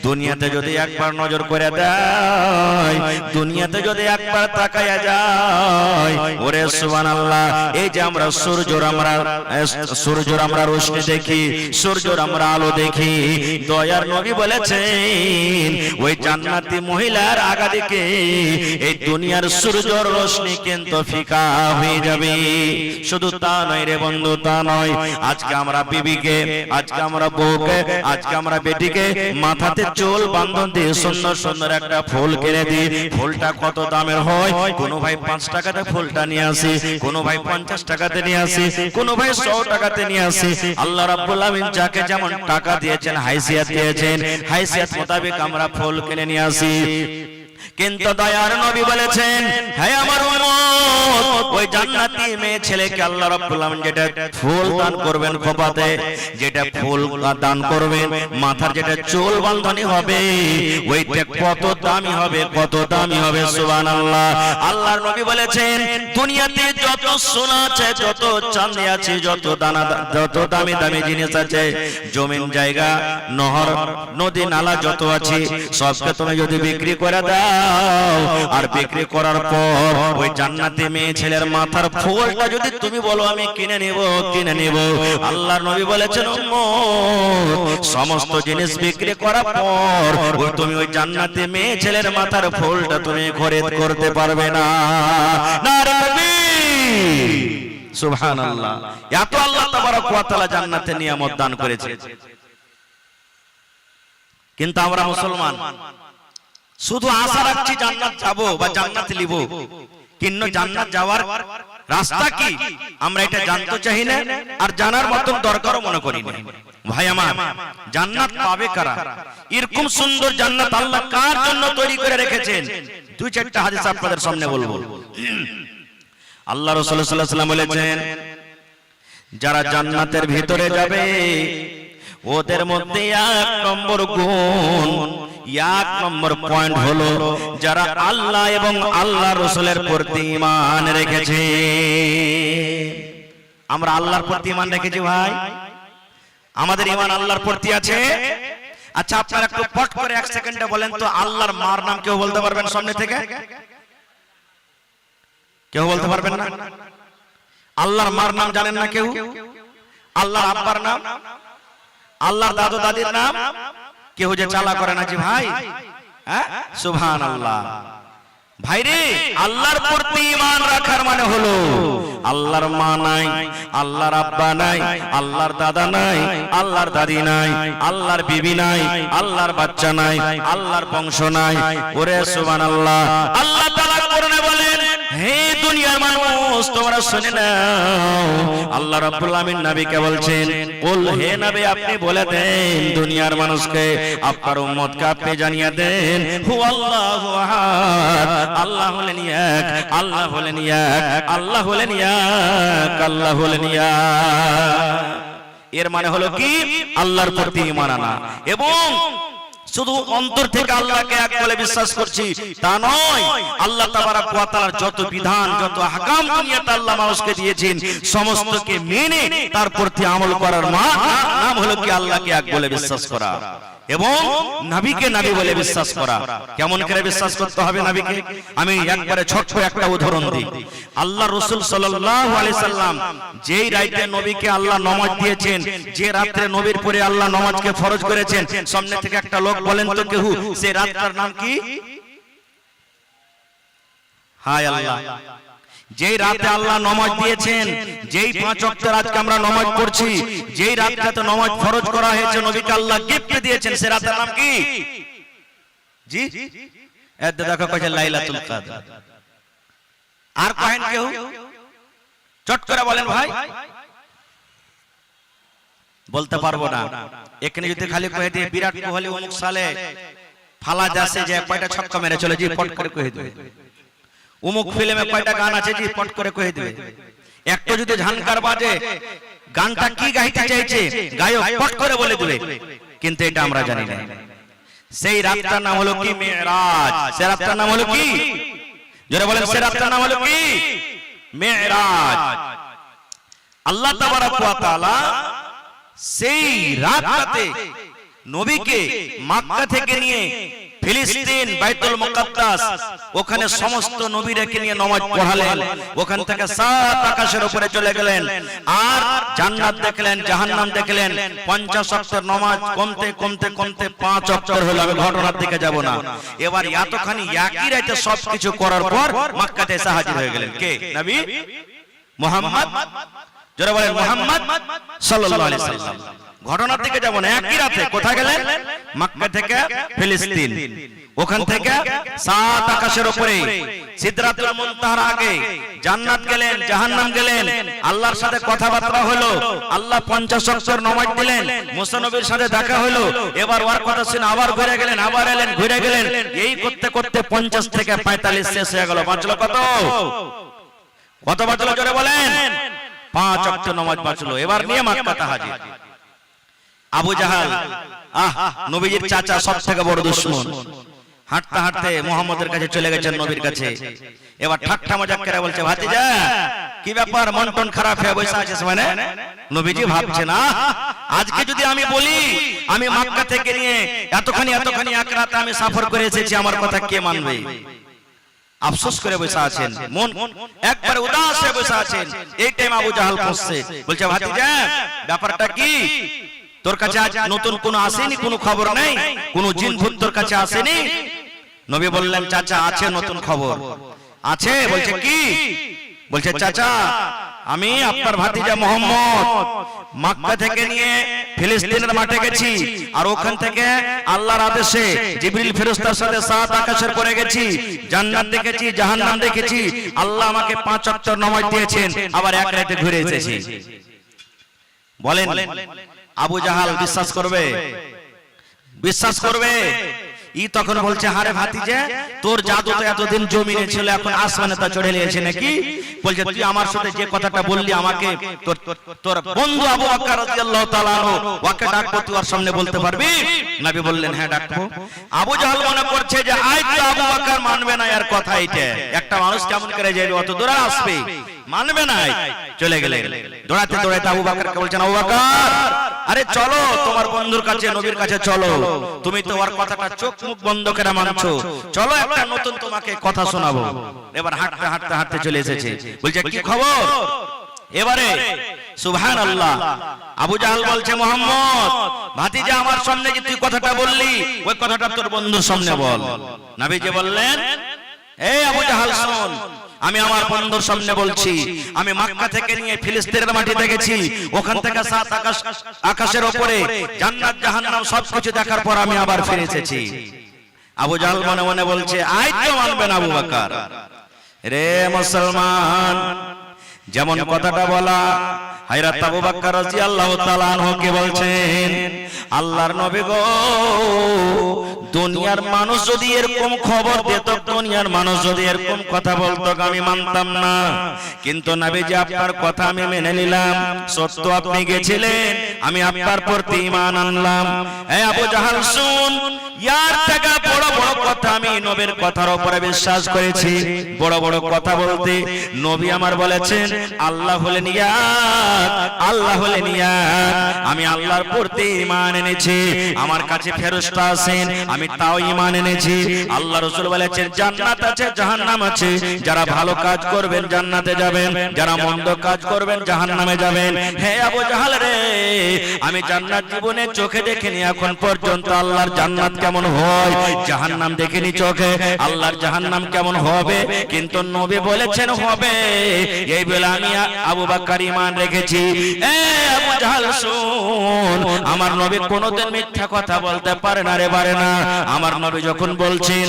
দুনিয়াতে যদি একবার নজর করে দেয়, দুনিয়াতে যদি একবার তাকায়া যায়, ওরে সুবহানাল্লাহ, এই যে আমরা সূর্যর আমরা রোশনি দেখি, সূর্যর আমরা আলো দেখি, দয়ার নবী বলেছেন ওই জান্নাতি মহিলার আগা দিকে এই দুনিয়ার সূর্যর রোশনি কিন্তু ফিকা হয়ে যাবে। শুধু তা নয় রে বন্ধু, তা নয়, আজকে আমরা বিবিকে, আজকে আমরা বউকে, আজকে আমরা বেটিকে মাথাতে চুল বাঁধন দিয়ে সুন্দর সুন্দর একটা ফুল কিনে দিই। ফুলটা কত দামের হয়? কোনো ভাই 5 টাকাতে ফুলটা নিয়ে আসি, কোনো ভাই 50 টাকাতে নিয়ে আসি, কোনো ভাই 100 টাকাতে নিয়ে আসি। আল্লাহ রাব্বুল আমিন যাকে যেমন টাকা দিয়েছেন, হাইসিয়াত দিয়েছেন, হাইসিয়াত মোতাবেক আমরা ফুল কিনে নিয়ে আসি। কিন্তু দয়ার নবী বলেছেন, হে আমার উম্মত, ওই জান্নাতি মেয়ে ছেলেকে আল্লাহ রাব্বুল আমিন যেটা ফুল দান করবেন খোপাতে, যেটা ফুল দান করবেন, মাথার যেটা চুল বাঁধনি হবে, ওইটা কত দামি হবে, কত দামি হবে, সুবহানাল্লাহ। আল্লাহর নবী বলেছেন, দুনিয়াতে যত সোনা আছে, যত চাঁদি আছে, যত দামি দামি জিনিস আছে, জমিন জায়গা নহর নদী নালা যত আছে, সবকে তুমি যদি বিক্রি করে দাও, আর বিক্রি করার পর ওই জান্নাতি মেয়ে ছেলের মাথার ফুলটা যদি তুমি বলো আমি কিনে নেব, কিনে নেব, আল্লাহর নবী বলেছেন, সমস্ত জিনিস বিক্রি করার পর তুমি ওই জান্নাতি মেয়ে ছেলের মাথার ফুলটা তুমি খরিদ করতে পারবে না। নারে তাকবীর, সুবহানাল্লাহ। এত আল্লাহ তাবারক ওয়া তাআলা জান্নাতে নিয়ামত দান করেছে, কিন্তু আমরা মুসলমান শুধু আশা রাখছি জান্নাত যাবো বা জান্নাত লিব, কিন্তু জান্নাত যাওয়ার রাস্তা কি আমরা এটা জানতে চাই না, আর জানার মতন দরকারও মনে করি না। ভাই আমার, জান্নাত পাবে কারা? এরকম সুন্দর জান্নাত আল্লাহ কার জন্য তৈরি করে রেখেছেন? 2-4টা হাদিস আপনাদের সামনে বলবো। আল্লাহ রাসূল সাল্লাল্লাহু আলাইহি ওয়াসাল্লাম বলেছেন, যারা জান্নাতের ভিতরে যাবে ওদের মধ্যে 1 নম্বর গুণ, 1 নম্বর পয়েন্ট হলো যারা আল্লাহ এবং আল্লাহ রাসূলের প্রতি ঈমান রেখেছে। আমরা আল্লাহর প্রতি ঈমান রেখেছি ভাই, আমাদের ঈমান আল্লাহর প্রতি আছে। আচ্ছা, আপনারা একটু পট করে 1 সেকেন্ডে বলেন তো, আল্লাহর মার নাম কেউ বলতে পারবেন সামনে থেকে? কেউ বলতে পারবেন না? আল্লাহর মার নাম জানেন না কেউ? আল্লাহর আব্বার নাম, আল্লাহর দাদু দাদির নাম কেউ যে চালা করে না জি ভাই, হ্যাঁ, সুবহানাল্লাহ। ভাইরে, আল্লাহর প্রতি ঈমান রাখার মানে হলো আল্লাহর মা নাই, আল্লাহর আব্বা নাই, আল্লাহর দাদা নাই, আল্লাহর দাদি নাই, আল্লাহর বিবি নাই, আল্লাহর বাচ্চা নাই, আল্লাহর বংশ নাই। ওরে সুবহানাল্লাহ। আল্লাহ তাআলা কোরআনে বলেন, হে দুনিয়ার মানুষ তোমরা শুনে নাও, আল্লাহ রাব্বুল আমিন নবীকে বলছেন, কুল, হে নবী আপনি বলে দেন দুনিয়ার মানুষকে, আপনার উম্মতকে আপনি জানিয়ে দেন, হু আল্লাহু আহাদ, আল্লাহ হলেন এক, আল্লাহ হলেন এক, আল্লাহ হলেন এক, আল্লাহ হলেন এক। এর মানে হলো কি? আল্লাহর প্রতি ঈমান আনা, এবং শুধু অন্তর থেকে আল্লাহকে এক বলে বিশ্বাস করছি তা নয়, আল্লাহ তাবারক ওয়া তাআলার যত বিধান, যত আহকাম দুনিয়াতে আল্লাহ মানুষকে দিয়েছেন, সমস্তকে মেনে তার প্রতি আমল করার নাম হলো কি আল্লাহকে এক বলে বিশ্বাস করা এবং নবীকে নবী বলে বিশ্বাস করা। কেমন করে বিশ্বাস করতে হবে নবীকে? আমি একবারে ছোট্ট একটা উদাহরণ দিই। আল্লাহ রাসূল সাল্লাল্লাহু আলাইহি সাল্লাম যেই রাতে নবীকে আল্লাহ নামাজ দিয়েছেন, যে রাতে নবীর পরে আল্লাহ নামাজকে ফরজ করেছেন, সামনে থেকে একটা লোক বলেন তো কেউ, সেই রাতটার নাম কি? হায় আল্লাহ, যেই রাতে আল্লাহ নামাজ দিয়েছেন, যেই 5 ওয়াক্তের আজকে আমরা নামাজ পড়ছি, যেই রাতটাতে নামাজ ফরজ করা হয়েছে, নবীকে আল্লাহ গিফট দিয়েছেন, সেই রাতের নাম কি? জি, এত দেখো কইছে লাইলাতুল কদর। আর কহেন কেউ? চট করে বলেন ভাই। বলতে পারবো না। এখানে যদি খালি কয়ে দিয়ে বিরাট কোহলি অমুক সালে ফালা যাচ্ছে যে কয়টা ছক্কা মেরে চলে, জি পট করে কয়ে দিবে। অমুক ফিল্মে কয়টা গান আছে, জি পট করে কয়ে দিবে। একটু যদি ঝানকার বাজে গানটা কি গাইতে চাইছে গায়ক পট করে বলে দিবে, কিন্তু এটা আমরা জানি না। সেই রাতটার নাম হলো কি? মেরাজ। সেই রাতটার নাম হলো কি? যারা বলেন সেই রাতটার নাম হলো কি? মেরাজ। আল্লাহ তাবারক ওয়া তাআলা সেই রাতটাতে নবীকে মক্কা থেকে নিয়ে ফিলিস্তিন বাইতুল মুকাদ্দাস ওখানে সমস্ত নবীদেরকে নিয়ে নামাজ পড়ালেন। ওখান থেকে সাত আকাশের উপরে চলে গেলেন আর জান্নাত দেখলেন, জাহান্নাম দেখলেন। 50 ওয়াক্তের নামাজ কমতে কমতে কমতে 5 ওয়াক্ত হলো। আমি ঘটনার দিকে যাব না। এবার এতখানি একই রাতে সবকিছু করার পর মক্কাতে এসে হাজির হয়ে গেলেন কে? নবী মুহাম্মদ। যারা বলেন মুহাম্মদ সাল্লাল্লাহু আলাইহি সাল্লাম। ঘটনার দিকে যাব না। একই রাতে কোথায় গেলেন? মক্কা থেকে ফিলিস্তিন। ওখান থেকে সাত আকাশের উপরে সিদরাতুল মুনতাহার আগে জান্নাত গেলেন, জাহান্নাম গেলেন। আল্লাহর সাথে কথাবার্তা হলো। আল্লাহ 50 ওয়াক্তের নামাজ দিলেন। মুসা নবীর সাথে দেখা হলো। এবার ওর কথা শুনে আবার ঘুরে গেলেন, আবার এলেন, ঘুরে গেলেন। এই করতে করতে 50 থেকে 45 শেষ হয়ে গেল। বাঁচলো কত? কত বাঁচলো জোরে বলেন? 5 ওয়াক্ত নামাজ বাঁচলো। এবার নিয়ে মক্কাতে হাজির আবু জাহাল, নবীজির চাচা, সব থেকে বড় দুশমন। হাঁটতে হাঁটতে মুহাম্মদের কাছে চলে গেছেন, নবীর কাছে। এবার ঠাট্টা মজাক করে বলছে, ভাতিজা কি ব্যাপার, মন টন খারাপ হয়ে বসে আছিস? মানে নবীজি ভাবছে না, আজকে যদি আমি বলি আমি মক্কা থেকে নিয়ে এতখানি এক রাতে আমি সফর করে এসেছি, আমার কথা কে মানবে? আফসোস করে বসে আছেন, মন একবারে উদাস হয়ে বসে আছেন। এই টাইম আবু জাহাল পৌঁছছে, বলছে ভাতিজা ব্যাপারটা কি? তোর কাছে আজ নতুন কোনো আসেনি? কোনো খবর নেই? কোনো জিন ভূত তোর কাছে আসেনি? নবী বললেন, চাচা আছে নতুন খবর আছে। বলছে কি? বলছে চাচা আমি আপনার ভাতিজা মোহাম্মদ মক্কা থেকে নিয়ে ফিলিস্তিনের মাঠে গেছি, আর ওখান থেকে আল্লাহর আদেশে জিবরিল ফেরেশতার সাথে সাত আকাশের পরে গেছি, জান্নাত দেখেছি, জাহান্নাম দেখেছি। আল্লাহ আমাকে 5 ওয়াক্ত নামাজ দিয়েছেন, আবার এক রাতে ঘুরে এসেছি। বলেন আবু জাহাল বিশ্বাস করবে? বিশ্বাস করবে? ই তখন বলছে, হারে ভাতিজা তোর জাদু তো এতদিন জমিনে ছিল, এখন আসমানে তা চড়ে নিয়েছে নাকি? বলছে তুই আমার সাথে যে কথাটা বললি আমাকে তোর বন্ধু আবু বকর রাদিয়াল্লাহু তাআলা আনহু ওকে ডাকবো, তুই ওর সামনে বলতে পারবি? নবী বললেন হ্যাঁ ডাকবো। আবু জাহাল মনে করছে যে আজ তো আবু বকর মানবে না এর কথা। এইটা একটা মানুষ কেমন করে যাবে, অত দূর আসবে, মানবে না। চলে গেলেন দৌড়াতে দৌড়াতে আবু বকরকে বলছেন, আবু বকর আরে চলো তোমার বন্ধুর কাছে, নবীর কাছে চলো। তুমি তো ওর কথাটা চোখ মুখ বন্ধ করে মানছো, চলো একটা নতুন তোমাকে কথা শোনাবো। এবার হাঁটতে হাঁটতে হাঁটতে চলে এসেছে। বলছে কি খবর? এবারে সুবহানাল্লাহ আবু জাহাল বলছে, মুহাম্মদ ভাতিজা আমার সামনে যে তুই কথাটা বললি ওই কথাটা তোর বন্ধুর সামনে বল। নবীজি বললেন, এই আবু জাহাল শোন, আমি আমার বন্ধুর সামনে বলছি, আমি মক্কা থেকে নিয়ে ফিলিস্তিনের মাটিতে গেছি, ওখান থেকে সাত আকাশের উপরে জান্নাত জাহান্নাম সবকিছু দেখার পর আমি আবার ফিরে এসেছি। আবু জাহাল মনে মনে বলছে, আজ তো মানবে না আবু বকর। রে মুসলমান, যেমন কথাটা বলা হযরত আবু বকর রাদিয়াল্লাহু তাআলা আনহুকে বলছেন, আল্লাহর নবী গো, দুনিয়ার মানুষ যদি এরকম খবর দিত, দুনিয়ার মানুষ যদি এরকম কথা বলতো আমি মানতাম না, কিন্তু নবীজি আপনার কথা আমি মেনে নিলাম। সত্য আপনি গেছিলেন, আমি আপনার প্রতি ঈমান আনলাম। হে আবু জাহাল শুন, ইয়ার থেকে বড় বড় কথা আমি নবীর কথার উপরে বিশ্বাস করেছি। বড় বড় কথা বলতে নবী আমার বলেছেন আল্লাহ হলেন এক, আল্লাহ হলেন এক। আমি আল্লাহর প্রতি ঈমান এনেছি, আমার কাছে ফেরেশতা আছেন, আমি তাও ঈমান এনেছি। আল্লাহ রাসূল বলেছেন জান্নাত আছে, জাহান্নাম আছে, যারা ভালো কাজ করবেন জান্নাতে যাবেন, যারা মন্দ কাজ করবেন জাহান্নামে যাবেন। হে আবু জাহাল রে, আমি জান্নাত জীবনে চোখে দেখিনি এখন পর্যন্ত। আল্লাহর জান্নাত কেমন হয়, জাহান্নাম দেখিনি চোখে, আল্লাহর জাহান্নাম কেমন হবে, কিন্তু নবী বলেছেন হবে। এই বলে আমি আবু বকর ঈমান রেখেছি। এ আবু জাহাল শুন, আমার নবী কোনোদিন মিথ্যা কথা বলতে পারে না রে, পারে না। আমার নবী যখন বলছেন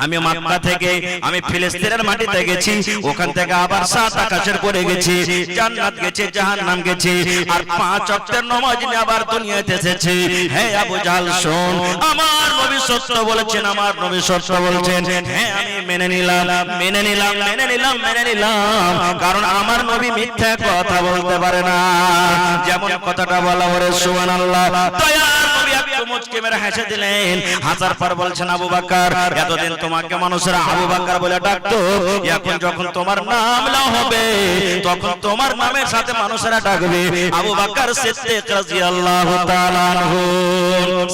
আমি মক্কা থেকে আমি ফিলিস্তিনের মাটিতে গেছি, ওখান থেকে আবার 7 আকাশের পরে গেছি, জান্নাত গেছি, জাহান্নাম গেছি, আর 5 ওয়াক্তের নামাজ নিয়ে আবার দুনিয়াতে এসেছি। হে আবু জাহল শোন, আমার নবী সত্য বলেছেন, আমার নবী সত্য বলছেন। হ্যাঁ আমি মেনে নিলাম, মেনে নিলাম, মেনে নিলাম, মেনে নিলাম, কারণ আমার নবী মিথ্যা কথা বলতে পারে না। যেমন কথাটা বলা ওরে সুবহানাল্লাহ। দয়ার নবী একটু মুচকি মেরে হেসে দিলেন, হাসার পর বলছেন, আবু বকর, এতদিন তোমাকে মানুষেরা আবু বকর বলে ডাকতো, এখন যখন তোমার নাম নাও হবে তখন তোমার নামের সাথে মানুষেরা ডাকবে আবু বকর সিদ্দিক রাদিয়াল্লাহু তাআলা আনহু।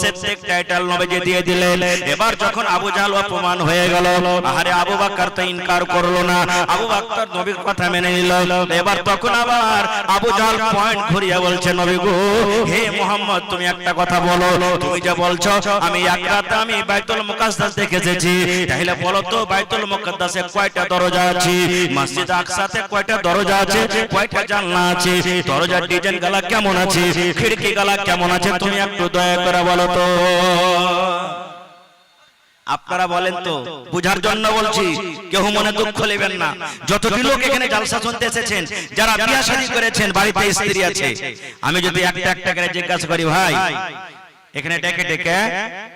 সিদ্দিক টাইটেল নবীজি দিয়ে দিলেন। এবার যখন আবু জাহল অপমান হয়ে গেল, আরে আবু বকর তো ইনকার করলো না, আবু বকর নবীর কথা মেনে নিল। এবার তখন আবার আবু জাহল পয়েন্ট ঘুরিয়ে বলছে, নবী গো, হে মুহাম্মদ, তুমি একটা কথা বলো, তুমি যে বলছো আমি এক রাতে আমি বাইতুল মুকাদ্দাস দেখে এসেছি, তাহলে বলো তো বাইতুল মুকাদ্দাসে কয়টা দরজা আছে, মসজিদ আকসাতে কয়টা দরজা আছে, কয়টা জানলা আছে, দরজার ডিজাইন গালা কেমন আছে, খিড়কি গালা কেমন আছে, তুমি একটু দয়া করে বলো তো। আপনারা বলেন তো, বুঝার জন্য বলছি, কেউ মনে দুঃখ নেবেন না। যতটি লোক এখানে জালসা শুনতে এসেছেন, যারা বিয়ে শাদী করেছেন, বাড়িতে স্ত্রী আছে, আমি যদি একটা একটা করে জিজ্ঞাসা করি, ভাই এখানে ডেকে ডেকে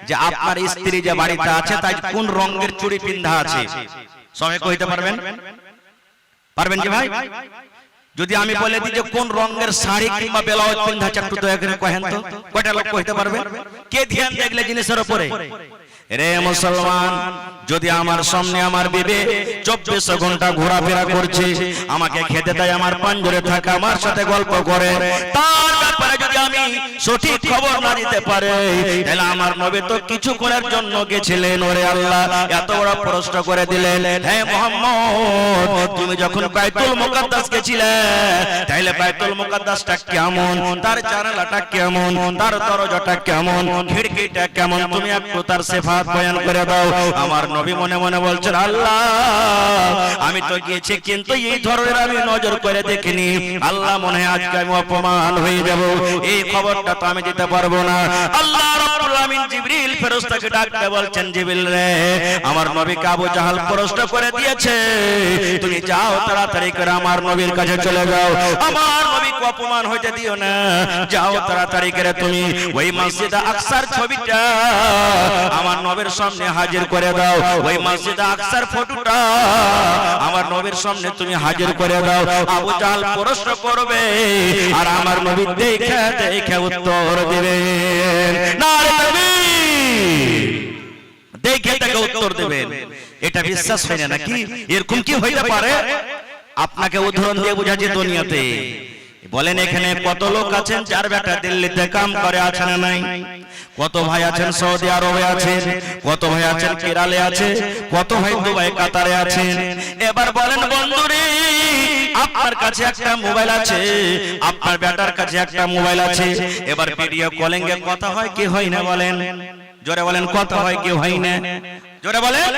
যে আপনার স্ত্রী যে বাড়িতে আছে তাই কোন রঙের চুড়ি পিন্ধা আছে, সবাই কইতে পারবেন? পারবেন কি ভাই? যদি আমি বলে দিই যে কোন রঙের শাড়ি কিংবা ব্লাউজ পিন্ধা আছে, একটু দয়া করে কহেন তো, কয়টা লোক কইতে পারবেন? কে ধ্যান দেখলে জিনিসের উপরে? রে মুসলমান, যদি আমার সামনে আমার বিবি 24 ঘন্টা ঘোরাফেরা করছে, আমাকে খেতে দেয়, আমার পাঞ্জরে থাকে, আমার সাথে গল্প করে, তার ব্যাপারে যদি আমি সঠিক খবর না দিতে পারি, তাহলে আমার নবী তো কিছু করার জন্য গেছিলেন, ওরে আল্লাহ এত বড় প্রশ্ন করে দিলেন। হে মুহাম্মদ, তুমি যখন বাইতুল মুকাদ্দাস গেছিলে, তাহলে বাইতুল মুকাদ্দাসটা কেমন, তার জানালাটা কেমন, তার দরজাটা কেমন, খিড়কিটা কেমন, তুমি একটু তার সিফাত বয়ান করে দাও। আমার নবী মনে মনে বলছেন, আল্লাহ আমি তো গিয়েছি, কিন্তু এই ধরনের আমি নজর করে দেখিনি, আল্লাহ মনে হয় আজকে আমি অপমান হয়ে যাব, এই খবরটা তো আমি দিতে পারবো না। আল্লাহ রাব্বুল আমিন জিবরিল ফেরেশতাকে ডাকতে বলছেন, জিবরিল রে, আমার নবীকে আবু জাহল প্রশ্ন করে দিয়েছে, তুমি যাও তাড়াতাড়ি করে আমার নবীর কাছে চলে যাও, আমার নবীকে অপমান হইতে দিও না, যাও তাড়াতাড়ি করে তুমি ওই মসজিদ আকসার ছবিটা আমার নবীর সামনে হাজির করে দাও, ওই মসজিদ আকসার ফটোটা আমার নবীর সামনে তুমি হাজির করে দাও। আবু জাহল প্রশ্ন করবে আর আমার নবী দেখে দেখে উত্তর দিবেন, নারে তাকবীর, দেখে দেখে উত্তর দিবেন। এটা বিশ্বাস হয় না নাকি? এরকম কি হইতে পারে? আপনাকে উদাহরণ দিয়ে বোঝাচ্ছি দুনিয়াতে। বলেন এখানে কত লোক আছেন যার বেটা দিল্লিতে কাম করে, আছে না নাই? কত ভাই আছেন সৌদি আরবে আছেন, কত ভাই আছেন কেরালে আছে, কত ভাই দুবাই কাতারে আছেন। এবার বলেন বন্ধুরে, আপনার কাছে একটা মোবাইল আছে, আপনার বেটার কাছে একটা মোবাইল আছে, এবার ভিডিও কলিং এ কথা হয় কি হয় না? বলেন জোরে বলেন, কথা হয় কি হয় না? জোরে বলেন,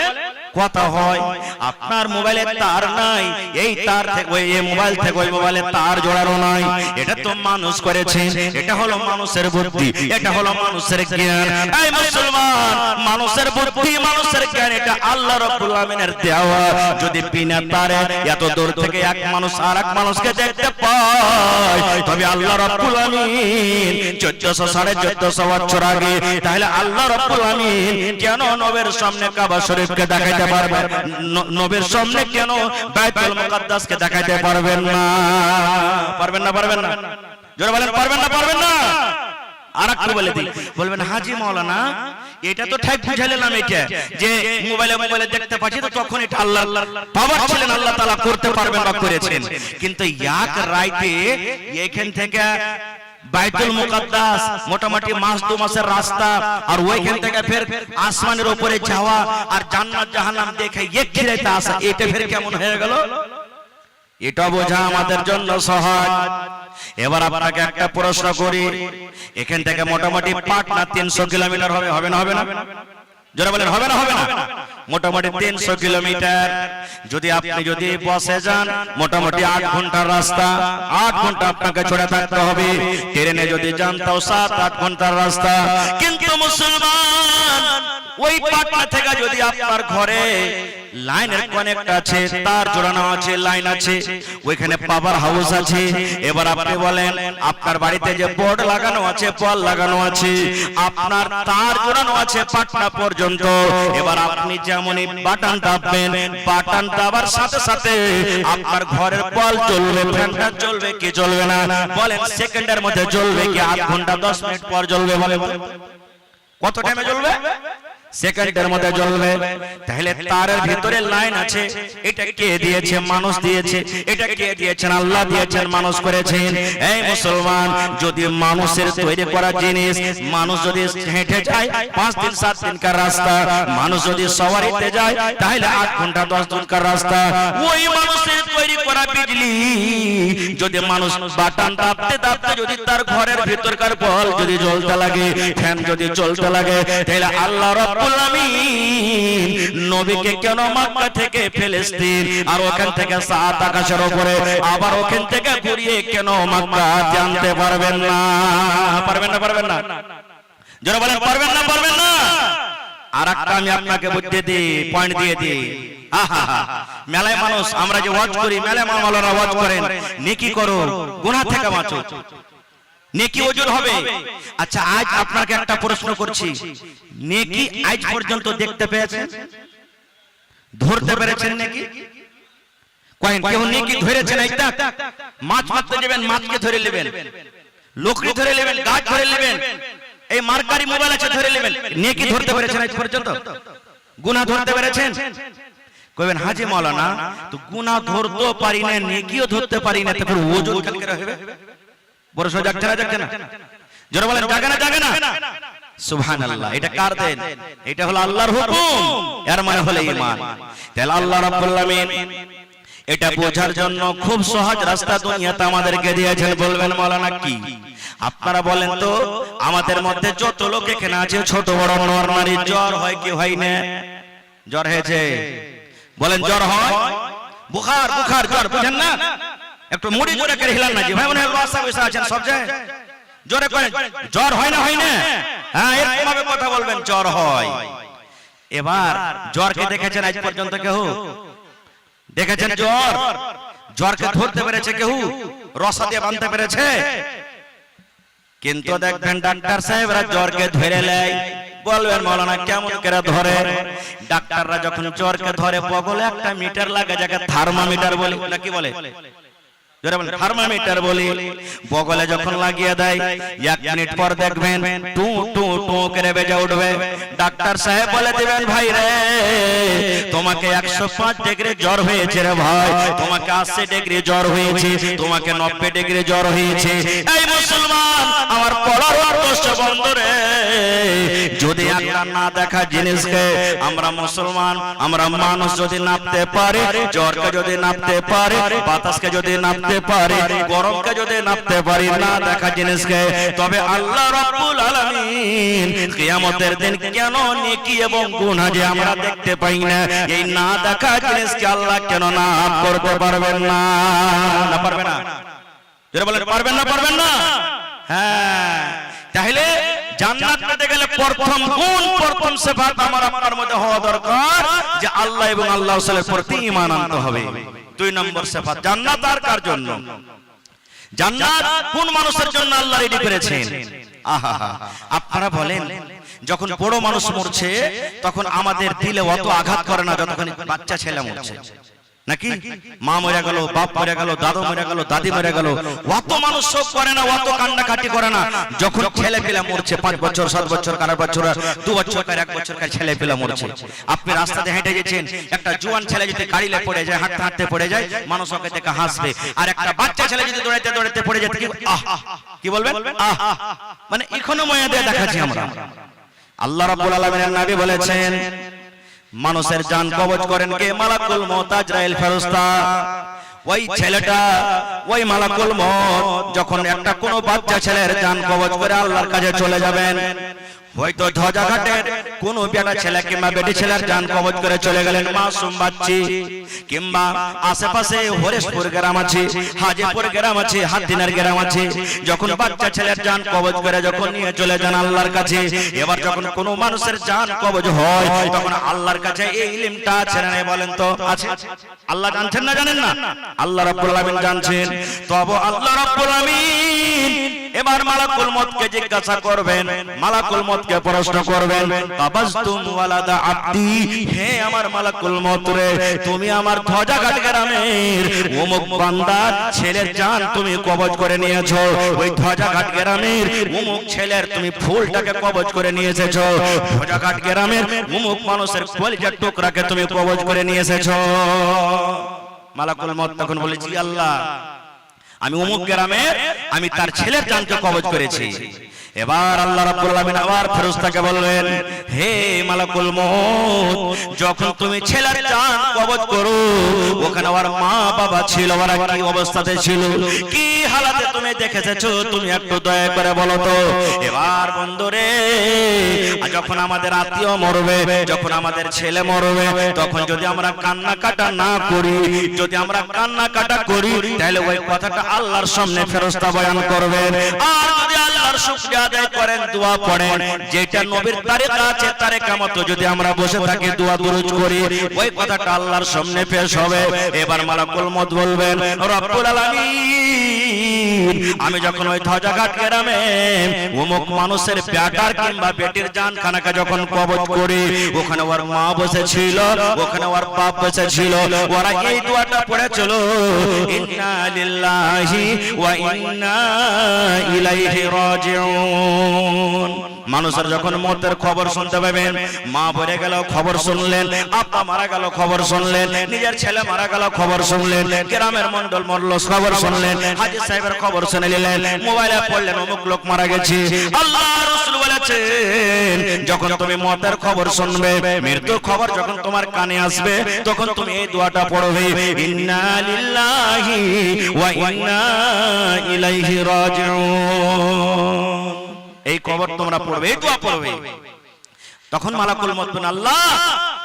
কথা হয়। আপনার মোবাইলে তার নাই, এই তার থেকে ওই মোবাইল থেকে ওই মোবাইলে তার জোড়ানো নাই, এটা তো মানুষ করেছে, এটা হলো মানুষের বুদ্ধি, এটা হলো মানুষের জ্ঞান। এই মুসলমান, মানুষের বুদ্ধি, মানুষের জ্ঞান, এটা আল্লাহ রাব্বুল আমিনের দেওয়া। যদি বিনা তারে এত দূর থেকে এক মানুষ আর এক মানুষকে দেখতে পায়, তবে আল্লাহ রাব্বুল আমিন 1400-1450 বছর আগে, তাহলে আল্লাহ রাব্বুল আমিন কেন নবীর সামনে কাবা শরীফকে দেখাইতে পারবেন, নবীর সামনে কেন বাইতুল মুকাদ্দাসকে দেখাইতে পারবেন না? পারবেন না? পারবেন না? জোরে বলেন, পারবেন না? পারবেন না? আর একটু বলে দিই, বলবেন হাজী মাওলানা এটা তো ঠিক বুঝাইলাম, এটা যে মোবাইলে দেখতে পাচ্ছি, তো তখন এটা আল্লাহ পাওয়ার ছিলেন, আল্লাহ তাআলা করতে পারবেন বা করেছেন, কিন্তু এক রাইতে এখান থেকে বাইতুল মুকাদ্দাস মোটামুটি মাস 2 মাসের রাস্তা, আর ওইখান থেকে ফের আসমানের উপরে যাওয়া আর জান্নাত জাহান্নাম দেখে এক খিরাইতে আসা, এটা ফের কেমন হয়ে গেল? এটা বোঝা আমাদের জন্য সহজ। এবার আপনাকে একটা প্রশ্ন করি, এখান থেকে মোটামুটি পাটনা 300 কিলোমিটার হবে, হবে না? হবে না? জোরে বলেন, হবে না? হবে না? মোটামুটি 300 কিলোমিটার। যদি আপনি যদি বসে যান, মোটামুটি 8 ঘন্টার রাস্তা, 8 ঘন্টা আপনাকে চড়ে থাকতে হবে। ট্রেনে যদি যান তাও 7-8 ঘন্টার রাস্তা। কিন্তু মুসলমান ওই পাটনা থেকে যদি আপনার ঘরে লাইনের কানেক্ট আছে, তার জোড়ানো আছে, লাইন আছে, ওইখানে পাওয়ার হাউস আছে। এবার আপনি বলেন আপনার বাড়িতে যে বোর্ড লাগানো আছে, বল লাগানো আছে, আপনার তার জোড়ানো আছে পাটনা পর্যন্ত। এবার আপনি যেমনই বাটন দাববেন, বাটন দাবার সাথে সাথে আপনার ঘরের বল চলবে, ফ্যানটা চলবে কি চলবে না? বলেন সেকেন্ডের মধ্যে জ্বলবে কি আধ ঘন্টা 10 মিনিট পর জ্বলবে? বলেন কত টাইমে জ্বলবে? সেকেন্ডের মধ্যে জ্বলবে। তাহলে তারের ভিতরে লাইন আছে, এটা কে দিয়েছে? মানুষ দিয়েছে। এটা কে দিয়েছেন? আল্লাহ দিয়েছেন, মানুষ করেছেন। এই মুসলমান, যদি মানুষের তৈরি করা জিনিস মানুষ যদি হেঁটে যায় 5 দিন 7 দিনকার রাস্তা, মানুষ যদি সওয়ারিতে যায় তাহলে 8 ঘন্টা 10 দিনকার রাস্তা। ওই মানুষের তৈরি করা বিজলি যদি মানুষ বাটন দাবতে দাবতে যদি তার ঘরের ভিতরকার বল যদি জ্বলতে লাগে, ফ্যান যদি চলতে লাগে, তাহলে আল্লাহ রাব্বুল আলামিন নবীকে কেন মক্কা থেকে ফিলিস্তিন আর ওখান থেকে সাত আকাশের উপরে আবার ওখান থেকে ঘুরিয়ে কেন মক্কা জানতে পারবেন না? পারবেন না? পারবেন না? যারা বলেন পারবেন না, পারবেন না। আর একটা আমি আপনাকে বুঝতে দিই, পয়েন্ট দিয়ে দিই। মেলায় মানুষ, আমরা যে ওয়াজ করি, মেলায় মাওলানা ওয়াজ করেন, নেকি করো, গুনাহ থেকে বাঁচো, নেকি ওজন হবে। আচ্ছা, আজ আপনাকে একটা প্রশ্ন করছি, নেকি আজ পর্যন্ত দেখতে পেয়েছেন? ধরতে পেরেছেন নেকি? কয়েন কেউ নেকি ধরেছেন? একটা মাছ মারতে যাবেন, মাছকে ধরে নেবেন, লোকরি ধরে নেবেন, গাছ ধরে নেবেন, এই মার্কারি মোবাইল আছে ধরে নেবেন। নেকি ধরতে পেরেছেন আজ পর্যন্ত? গুনাহ ধরতে পেরেছেন? কইবেন হাজি মাওলানা, তো গুনাহ ধরতেও পারি না, নেকিও ধরতে পারি না, তারপর ওজন কালকে হবে? বড় সহজ জাগছে না? জাগছে না? যারা বলেন জাগে না, জাগে না? সুবহানাল্লাহ। এটা কার দেন? এটা হলো আল্লাহর হুকুম, এর মানে হলো ঈমান। তাহলে আল্লাহ রাব্বুল আলামিন এটা বোঝার জন্য খুব সহজ রাস্তা দুনিয়াতে আমাদেরকে দিয়েছেন। বলবেন মাওলানা কি? আপনারা বলেন তো, আমাদের মধ্যে যত লোক এখানে আছে, ছোট বড় নর নারী, জ্বর হয় কি হয় না? জ্বর হয়েছে? বলেন জ্বর হয়? বুখার, বুখার, জ্বর, বুঝেন না? একটু মুড়ি জোরে করে হিলান না জি ভাই, মনে হয় বাসা বসে আছেন সব জায়গায়, জোরে করেন জ্বর হয় না? হয় না? হ্যাঁ, এরকম ভাবে কথা বলবেন, জ্বর হয়। এবার জ্বরকে দেখেছেন আজ পর্যন্ত কেউ? দেখেছেন জ্বর? জ্বরকে ধরতে পেরেছে কেউ? রসা দিয়ে বাঁধতে পেরেছে? কিন্তু দেখবেন ডাক্তার সাহেবরা জ্বরকে ধরে নেয়। বলবেন মাওলানা কেমন করে ধরে? ডাক্তাররা যখন জ্বরকে ধরে, বগলে একটা মিটার লাগে, যাকে থার্মোমিটার বলে, নাকি বলে? থার্মোমিটার বলি, বগলে যখন লাগিয়ে দেয়, 1 মিনিট পর দেখবেন টু টু টু করে বেজে উঠবে। ডাক্তার সাহেব বলে দিবেন, ভাই রে, তোমাকে 105 ডিগ্রি জ্বর হয়েছে রে ভাই, তোমাকে 80 ডিগ্রি জ্বর হয়েছে, তোমাকে 90 ডিগ্রি জ্বর হয়েছে। এই মুসলমান, আমার পড়ার কষ্ট বন্ধ রে। যদি একটা না দেখা জিনিসকে আমরা মুসলমান, আমরা মানুষ যদি নাপতে পারে, জ্বরকে যদি নাপতে পারে, বাতাসকে যদি নাপতে পারে, গরমকে যদি নাপতে পারি, না দেখা জিনিসকে, তবে আল্লাহ রাব্বুল আলামিন কিয়ামতের দিন কেন নেকি এবং গুনাহ যে আমরা দেখতে পাই না, এই না দেখা জিনিসকে আল্লাহ কেন না করতে পারবেন না? না পারবে না? যারা বলেন পারবেন না, পারবেন না? হ্যাঁ, তাহলে জান্নাত পেতে গেলে প্রথম গুণ, প্রথম সিফাত আমার আপনার মধ্যে হওয়া দরকার যে আল্লাহ এবং আল্লাহর রাসূলের প্রতি ঈমান আনতে হবে। 2 নম্বর সিফাত, জান্নাত আর কার জন্য? জান্নাত কোন মানুষের জন্য আল্লাহ রেডি করেছেন? আহা, আপনারা বলেন, যখন বড় মানুষ মরছে তখন আমাদের দিলে অত আঘাত করে না যতক্ষণ বাচ্চা ছেলে মরছে, নাকি? মা মরে গেল, বাপ মরে গেল, দাদু মরে গেল, দাদি মরে গেল, অত মানুষ শোক করে না, অত কান্নাকাটি করে না। যখন ছেলে পেলে মরছে, 5 বছর 7 বছর, 11 বছর, 2 বছর, 1 বছর ছেলে পেলে মরছে। আপনি রাস্তাতে হেঁটে গেছেন, একটা জোয়ান ছেলে যদি গাড়িলে পড়ে যায়, হাঁটতে হাঁটতে পড়ে যায়, মানুষ ওকে দেখে হাসবে। আর একটা বাচ্চা ছেলে যদি দৌড়াইতে দৌড়াইতে পড়ে যায়, কি বলবেন? মানে এখনো মায়া দিয়ে দেখাচ্ছি আমরা। আল্লাহ রাব্বুল আলামিনের নবী বলেছেন, মানুষের জান কবজ করেন কে? মালাকুল মউত, আজরাইল ফেরেশতা। ওই ছেলেটা, ওই মালাকুল মউত যখন একটা কোনো বাচ্চা ছেলের জান কবজ করে আল্লাহর কাছে চলে যাবেন, হয়তো ধ্বজাঘাটের কোন বেটা ছেলে কিংবা বেটি ছেলের জান কবজ করে চলে গেলেন মাসুম বাচ্চি, কিংবা আশেপাশে হরেশপুর গ্রাম আছে, হাজিপুর গ্রাম আছে, হাতিনার গ্রাম আছে, যখন বাচ্চা ছেলের জান কবজ করে যখন নিয়ে চলে যান আল্লাহর কাছে, এবার যখন কোন মানুষের জান কবজ হয় তখন আল্লাহর কাছে এই ইলমটা আছে না বলেন তো? আছে। আল্লাহ জানছেন না জানেন না? আল্লাহ রাব্বুল আলামিন জানছেন। তবে আল্লাহ রাব্বুল আলামিন এবার মালাকুল মউতকে জিজ্ঞাসা করবেন, মালাকুল মউতকে প্রশ্ন করবেন, কাবাজতুম ওয়ালাদা আব্দি, হে আমার মালাকুল মউত রে, তুমি আমার ধ্বজাঘাট গ্রামের অমুক বান্দার ছেলের জান তুমি কবজ করে নিয়েছো, ওই ধ্বজাঘাট গ্রামের অমুক ছেলের তুমি ফুলটাকে কবজ করে নিয়ে এসেছো, ধ্বজাঘাট গ্রামের অমুক মানুষের কলিজার টুকরাকে তুমি কবজ করে নিয়ে এসেছো। মালাকুল মউত তখন বলে, জি আল্লাহ, আমি অমুক গ্রামের আমি তার ছেলের জানকে কবজ করেছি। এবার আল্লাহ রাব্বুল আলামিন আবার ফেরেশতাকে বললেন, হে মালাকুল মউত, যখন তুমি ছেলের জান কবজ করো ওখানে ওর মা বাবা ছিল, ওরা কি অবস্থাতে ছিল, কি হালাতে তুমি দেখেছো, তুমি একটু দয়া করে বলো তো। এবার বন্ধুরে, যখন আমাদের আত্মীয় মরবে, যখন আমাদের ছেলে মরবে, তখন যদি আমরা কান্না কাটা না করি, যদি আমরা কান্না কাটা করি, তাহলে ওই কথাটা আল্লাহর সামনে ফেরেশতা বয়ান করবেন। আর যদি আল্লাহর শুকরিয়া আদায় করেন, দোয়া পড়েন, যেটা নবীর তারিকা আছে তারিকা মতো যদি আমরা বসে থাকি, দোয়া দরুদ করি, ওই কথাটা আল্লাহর সামনে পেশ হবে। এবার মালাকুল মউত বলবেন, রব্বুল আলামিন, আমি যখন ওই ধ্বজাঘাট গ্রামে অমুক মানুষের বেটার কিংবা বেটির জান খানাকে যখন কবজ করি, ওখানে ওর মা বসেছিল, ওখানে ওর বাপ বসেছিল, ওরা এই দোয়াটা পড়েছিল, ইন্না লিল্লাহি ওয়া ইন্না ইলাইহি রাজিউন। মানুষের যখন মতের খবর শুনতে পাবেন, মা মরে গেল খবর শুনলেন, আপা মারা গেল খবর শুনলেন, নিজের ছেলে মারা গেল খবর শুনলেন, গ্রামের মন্ডল মরল খবর শুনলেন, হাজী সাহেবের খবর শুনে নিলেন, মোবাইলে পড়লেন অমুক লোক মারা গেছে। আল্লাহ রাসূল বলেছেন, যখন তুমি মতের খবর শুনবে, মৃত্যুর খবর যখন তোমার কানে আসবে, তখন তুমি এই দোয়াটা পড়বে, ইন্না লিল্লাহি ওয়া ইন্না ইলাইহি রাজিউন। এই খবর তোমরা পড়বে, এই দোয়া পড়বে। তখন মালাকুল মউত বলেন, আল্লাহ,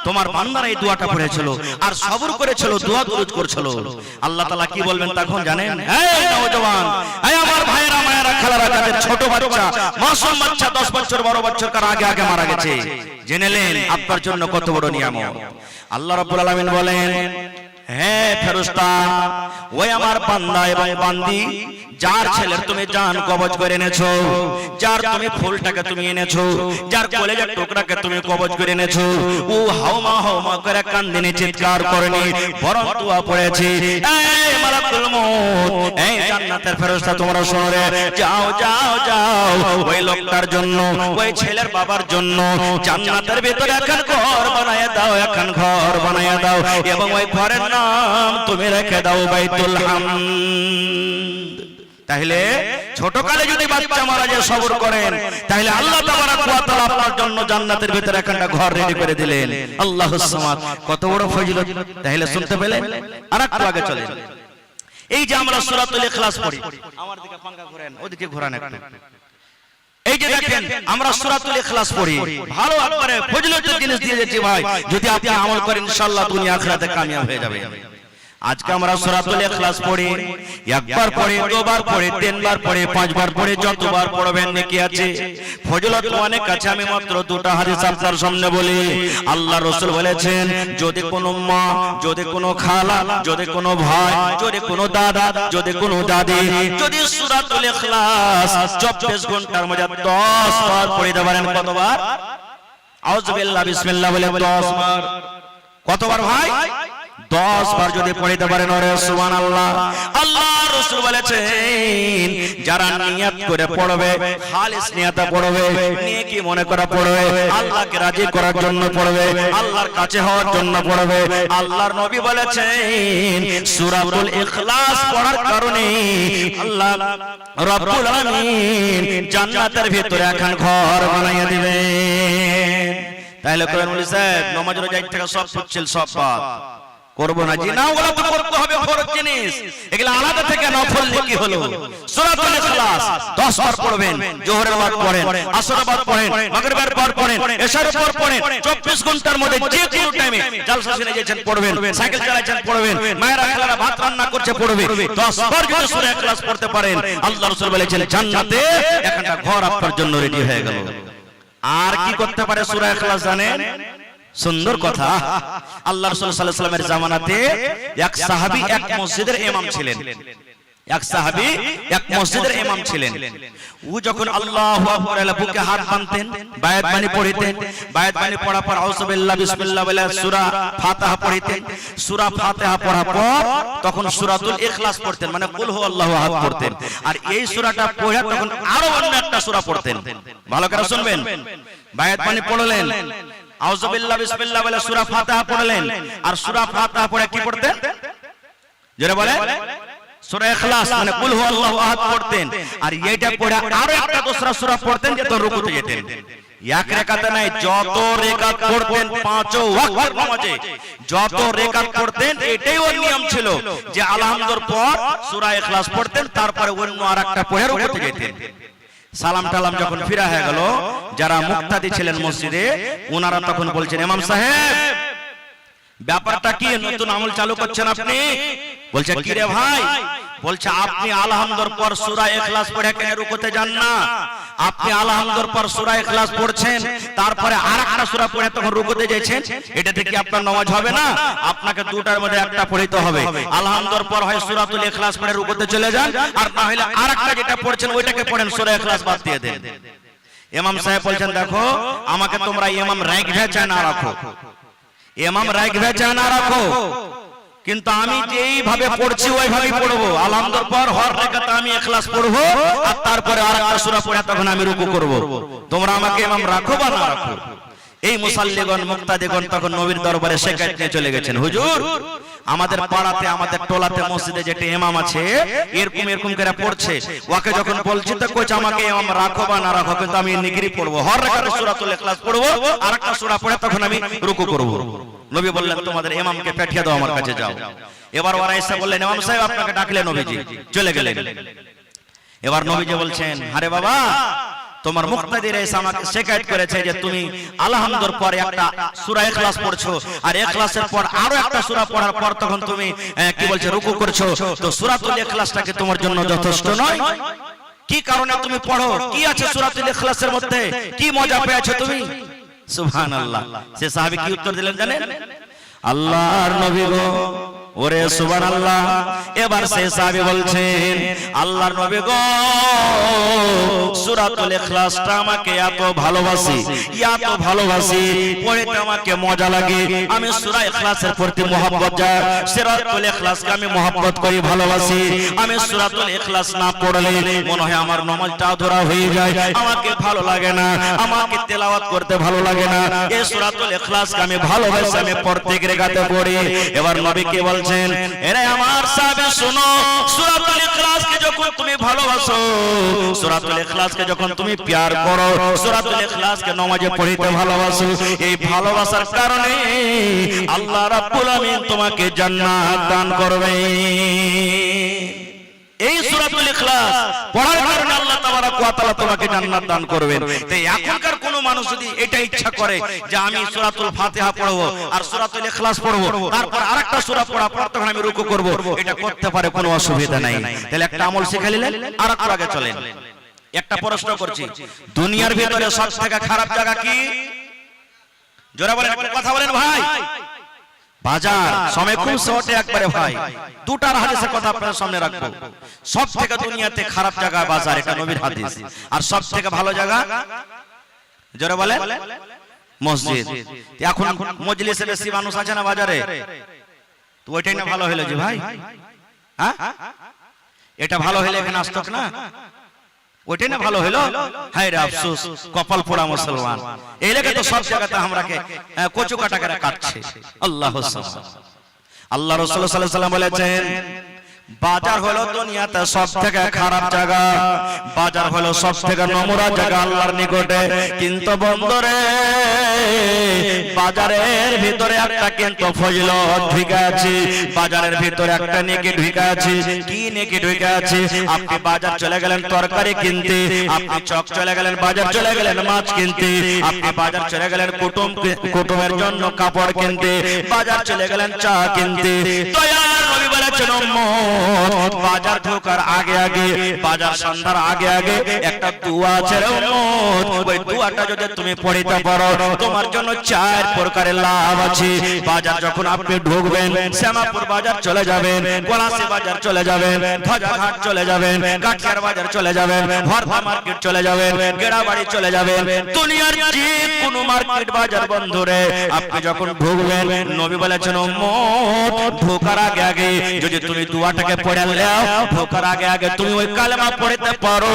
তোমার বান্দারা এই দোয়াটা পড়েছিল আর সবর করেছিল, দোয়া দরুদ করেছিল। আল্লাহ তাআলা কি বলবেন তখন জানেন? এই নওজওয়ান, এই আমার ভাইয়েরা মায়েরা খালারা, যাদের ছোট বাচ্চা, মাসুম বাচ্চা 10 বছর 12 বছর কার আগে আগে মারা গেছে, জেনেলেন আপনার জন্য কত বড় নিয়ামত। আল্লাহ রাব্বুল আলামিন বলেন, হে ফেরেশতা, ওই আমার বান্দা এবং বান্দি যার ছেলের তুমি জান কবজ করে এনেছো, যার তুমি ফুলটাকে তুমি এনেছো, যার কলেজের টুকরাকে তুমি কবজ করে এনেছো, ও হাওমা হাওমা করে কান্দিনি, চিৎকার করেনি, বরং দোয়া পড়েছে, এই মালাকুল মউত, এই জান্নাতের ফেরেশতা তোমরা শোনো রে, যাও যাও যাও, ওই লোকটার জন্য, ওই ছেলের বাবার জন্য জান্নাতের ভিতরে এখন ঘর বানায়া দাও, এখন ঘর বানায়া দাও, এবং ওই ঘরের নাম তুমি রেখে দাও বাইতুল হামদ। তাহলে ছোটকালে যদি বাচ্চা মারা যায় সবর করেন, তাহলে আল্লাহ তাবারাক ওয়া তাআলা আপনার জন্য জান্নাতের ভিতরে একটা ঘর রেডি করে দিলেন। আল্লাহুস সামাদ, কত বড় ফজিলত। তাহলে শুনতে পেলেন? আরেকটু আগে চলেন। এই যে আমরা সূরাতুল ইখলাস পড়ি, আমার দিকে পাঙ্কা ঘোরেন, ওদিকে ঘোরান একটু। এই যে দেখেন আমরা সূরাতুল ইখলাস পড়ি, ভালো একবারে ফজিলতের জিনিস দিয়ে দিয়েছি ভাই, যদি আপনি আমল করেন ইনশাআল্লাহ দুনিয়া আখিরাতে কামিয়াব হয়ে যাবে। আজকে আমরা সূরাতুল ইখলাস পড়ি, একবার পড়ি, দুবার পড়ি, তিনবার পড়ি, পাঁচবার পড়ি, যতবার পড়বেন নেকি আছে, ফজিলত অনেক আছে। আমি মাত্র দুটো হাদিস আপনার সামনে বলি। আল্লাহ রাসূল বলেছেন, যদি কোনো মা, যদি কোনো খালা, যদি কোনো ভাই, যদি কোনো দাদা, যদি কোনো দাদি, যদি সূরাতুল ইখলাস 24 ঘন্টার মধ্যে 10 বার পড়তে পারেন, কতবার? আউযু বিল্লাহ বিসমিল্লাহ বলে 10 বার। কতবার ভাই? 10 বার যদি পড়তে পারেন, ওরে সুবহানাল্লাহ। আল্লাহ রাসূল বলেছেন, যারা নিয়ত করে পড়বে, খালিস নিয়তে পড়বে, নেকি মনে করে পড়বে, আল্লাহকে রাজি করার জন্য পড়বে, আল্লাহর কাছে হওয়ার জন্য পড়বে, আল্লাহর নবী বলেছেন সূরাতুল ইখলাস পড়ার কারণে আল্লাহ রাব্বুল আলামিন জান্নাতের ভিতরে এখন ঘর বানাইয়া দিবেন। তাহলে কোরআন বলেছে, নামাজ রোজা থেকে সব পড়ছিল, সব বাদ। করব না জি না, ওগুলো তো করতে হবে, ফরজ জিনিস। এগুলো আলাদা থেকে নফল নেকি হলো। সূরাতুল ইখলাস 10 বার পড়বেন, জোহরের বাদ পড়েন, আসরের বাদ পড়েন, মাগরিবের পর পড়েন, এশারের পর পড়েন, 24 ঘন্টার মধ্যে যে কোনো টাইমে জালসা শুনে গেছেন পড়বেন, সাইকেল চালাচ্ছেন পড়বেন, মায়েরা খেলারা ভাত রান্না করছে পড়বে। 10 বার যদি সূরা ইখলাস পড়তে পারেন, আল্লাহ রাসূল বলেছেন জান্নাতে একটা ঘর আপনার জন্য রেডি হয়ে গেল। আর কি করতে পারে সূরা ইখলাস জানেন? সুন্দর কথা। আল্লাহ রাসূল সাল্লাল্লাহু আলাইহি ওয়াসাল্লামের জামানাতে এক সাহাবী এক মসজিদের ইমাম ছিলেন। এক সাহাবী এক মসজিদের ইমাম ছিলেন। ও যখন আল্লাহু আকবার বলে বুকে হাত বাঁধতেন, বায়াত বাণী পড়তেন, বায়াত বাণী পড়ার পর আউযু বিল্লাহি বিসমিল্লাহ বলে সূরা ফাতিহা পড়তেন। সূরা ফাতিহা পড়ার পর তখন সূরাতুল ইখলাস পড়তেন, মানে কুল হুয়াল্লাহু আহাদ পড়তেন। আর এই সূরাটা পড়ে তখন আরো অন্য একটা সূরা পড়তেন। ভালো করে শুনবেন। বায়াত বাণী পড়লেন, আউযু বিল্লাহি বিসমিল্লাহ বলে সূরা ফাতিহা পড়লেন, আর সূরা ফাতিহা পড়ে কি পড়তেন? যারা বলে সূরা ইখলাস মানে কুল হুয়াল্লাহু আহাদ পড়তেন। আর এইটা পড়ে আরো একটা দোসরা সূরা পড়তেন, যে তো রুকুতে যেতেন। এক রাকাতে নাই, যত রাকাত পড়তেন পাঁচও ওয়াক্তের নামাজে যত রাকাত পড়তেন, এটাই ওর নিয়ম ছিল যে আলহামদুলিল্লাহর পর সূরা ইখলাস পড়তেন, তারপরে অন্য আরেকটা পড়ে রুকুতে যেতেন। সালাম টালাম যখন ফিরা হয়ে গেল, যারা মুক্তাদি ছিলেন মসজিদে, ওনারা তখন বলছেন ইমাম সাহেব ব্যাপারটা কি, নতুন আমল চালু করছেন আপনি? বলছে কি রে ভাই? বলছে আপনি আলহামদুলিল্লাহর পর সূরা ইখলাস পড়ে কেন রুকুতে যান না? আপনি আলহামদুলিল্লাহর পর সূরা ইখলাস পড়ছেন, তারপরে আরেকটা সূরা পড়ে তখন রুকুতে যাচ্ছেন, এটা থেকে আপনার নামাজ হবে না। আপনাকে দুটার মধ্যে একটা পড়তে হবে। আলহামদুলিল্লাহর পর হয় সূরাতুল ইখলাস পড়ে রুকুতে চলে যান, আর না হলে আরেকটা যেটা পড়ছেন ওইটাকে পড়েন, সূরা ইখলাস বাদ দিয়ে দেন। ইমাম সাহেব বলছেন দেখো, আমাকে তোমরা ইমাম রাখবে চায় না রাখো, ইমাম রাখবে চায় না রাখো, কিন্তু আমি যেইভাবে পড়ছি ওইভাবেই পড়বো। আলহামদুলিল্লাহ পর হর রাকাতে আমি ইখলাস পড়বো, আর তারপরে আরেকটা সূরা পড়ে তখন আমি রুকু করব। তোমরা আমাকে ইমাম রাখো বা না রাখো। এই মুসাল্লিগণ মুক্তাদিগণ তখন নবীর দরবারে শিকায়ত নিয়ে চলে গেছেন, হুজুর আমাদের পাড়াতে আমাদের টোলাতে মসজিদে যেটা ইমাম আছে এরকম এরকম করে পড়ছে, ওকে যখন বলছি তো কোচ আমাকে ইমাম রাখো বা না রাখো, কিন্তু আমি নিগরি পড়বো, হর রাকাতে সূরাতুল ইখলাস পড়বো, আরেকটা সূরা পড়ে তখন আমি রুকু করব। নবী বললেন তোমাদের ইমামকে পাঠিয়ে দাও, আমার কাছে যাও। এবার ওরা এসে বললেন ইমাম সাহেব আপনাকে ডাকলেন, নবীজি চলে গেলেন। এবার নবীজি বলছেন আরে বাবা, তোমার মুক্তাদিরা এসে আমাকে শিকায়ত করেছে যে তুমি আলহামদুলিল্লাহর পর একটা সূরা ইখলাস পড়ছো, আর ইখলাসের পর আরো একটা সূরা পড়ার পর তখন তুমি কি বলছো রুকু করছো, তো সূরাতুল ইখলাসটা কি তোমার জন্য যথেষ্ট নয়? কি কারণে তুমি পড়ো? কি আছে সূরাতুল ইখলাসের মধ্যে? কি মজা পেয়েছো তুমি? সুবহানাল্লাহ। সে সাহাবী কি উত্তর দিলেন জানেন? আল্লাহর নবী গো, ওরে সুবহানাল্লাহ। এবার সে সাহাবী বলছেন আল্লাহর নবী গো, সূরাতুল ইখলাসটা আমাকে এত ভালোবাসি, এত ভালোবাসি, পড়তে আমাকে মজা লাগে, আমি সূরা ইখলাসের প্রতি মহব্বত যায়, সূরাতুল ইখলাসকে আমি মহব্বত করি, ভালোবাসি। আমি সূরাতুল ইখলাস না পড়লে মনে হয় আমার নামাজটা অধরা হয়ে যায়, আমাকে ভালো লাগে না, আমাকে তেলাওয়াত করতে ভালো লাগে না। এই সূরাতুল ইখলাসকে আমি ভালোবাসি, আমি প্রত্যেক রাকাতে পড়ি। এবার নবী কি বলছেন, এরে আমার সাহাবী শুনো, সূরাতুল ইখলাসকে যখন তুমি ভালোবাসো, সূরাতুল ইখলাসকে যখন তুমি প্যার করো, সূরাতুল ইখলাসকে নামাজে পড়তে ভালোবাসো, এই ভালোবাসার কারণে আল্লাহ রাব্বুল আমিন তোমাকে জান্নাত দান করবে। এই সূরাতুল ইখলাস পড়ার কারণে আল্লাহ তাবারক ওয়া তাআলা তোমাকে জান্নাত দান করবেন। তাই এখনকার কোন মানুষ যদি এটা ইচ্ছা করে যে আমি সূরাতুল ফাতিহা পড়বো আর সূরাতুল ইখলাস পড়বো, তারপর আরেকটা সূরা পড়ার পর তখন আমি রুকু করব, এটা করতে পারে, কোনো অসুবিধা নাই। তাহলে একটা আমল শিখে নিলেন, আরেকটু আগে চলেন। একটা প্রশ্ন করছি, দুনিয়ার ভিতরে সবথেকে খারাপ জায়গা কি? জোরে বলেন, কথা বলেন ভাই। বাজার। সময় খুব শর্টে একবারে ভাই, দুটার হাদিসের কথা আপনাদের সামনে রাখবো। সব থেকে দুনিয়াতে খারাপ জায়গা বাজার, এটা নবীর হাদিস। আর সব থেকে ভালো জায়গা জোরে বলেন মসজিদ। এখন মজলিসে বেশি মানুষ আছে না বাজারে, তো ওইটাই না ভালো হলো যে ভাই, হ্যাঁ এটা ভালো হলে এখানে আসতো না, ওইটাই না ভালো হলো। হায় রে আফসোস, কপাল পোড়া মুসলমান, এই লেগে তো সব জায়গাতে আমরাকে কচু কাটা করে কাটছে। আল্লাহ আল্লাহ রাসূল সাল্লাল্লাহু আলাইহি ওয়াসাল্লাম বলেছেন বাজার হলো দুনিয়াতে সবথেকে খারাপ জায়গা, বাজার হলো সবথেকে নোংরা জায়গা আল্লাহর নিকটে। কিন্তু বন্ধুরে বাজারের ভিতরে একটা কিন্তু ফজিলত ঢুকে আছে, বাজারের ভিতরে একটা নেকি ঢুকে আছে। কি নেকি ঢুকে আছে? আপনি বাজার চলে গেলেন তরকারি কিনতে, আপনি চক চলে গেলেন বাজার চলে গেলেন মাছ কিনতে, আপনি বাজার চলে গেলেন কুটুমের জন্য কাপড় কিনতে, বাজার চলে গেলেন চা কিনতে। দয়ার নবী বলেছেন উম্মত, বাজার ঢোকার আগে আগে, বাজার সন্ধ্যার আগে আগে একটা দোয়া আছে রে উম্মত, ওই দোয়াটা যদি তুমি পড়িতে পারো তোমার জন্য 4 প্রকারের লাভ আছে। বাজার যখন আপনি ঢুকবেন, শ্যামাপুর বাজার চলে যাবেন, পলাশী বাজার চলে যাবেন, ধ্বজাঘাট চলে যাবেন, কাঠিয়ার বাজার চলে যাবেন, হরদা মার্কেট চলে যাবেন, গেড়াবাড়ি চলে যাবেন, দুনিয়ার যে কোনো মার্কেট বাজার বন্ধুরে আপনি যখন ঢুকবেন, নবী বলেছেন উম্মত, ঢোকার আগে আগে যদি তুমি দোয়াটাকে পড়ে নাও, ঢোকার আগে আগে তুমি ওই কালেমা পড়তে পারো,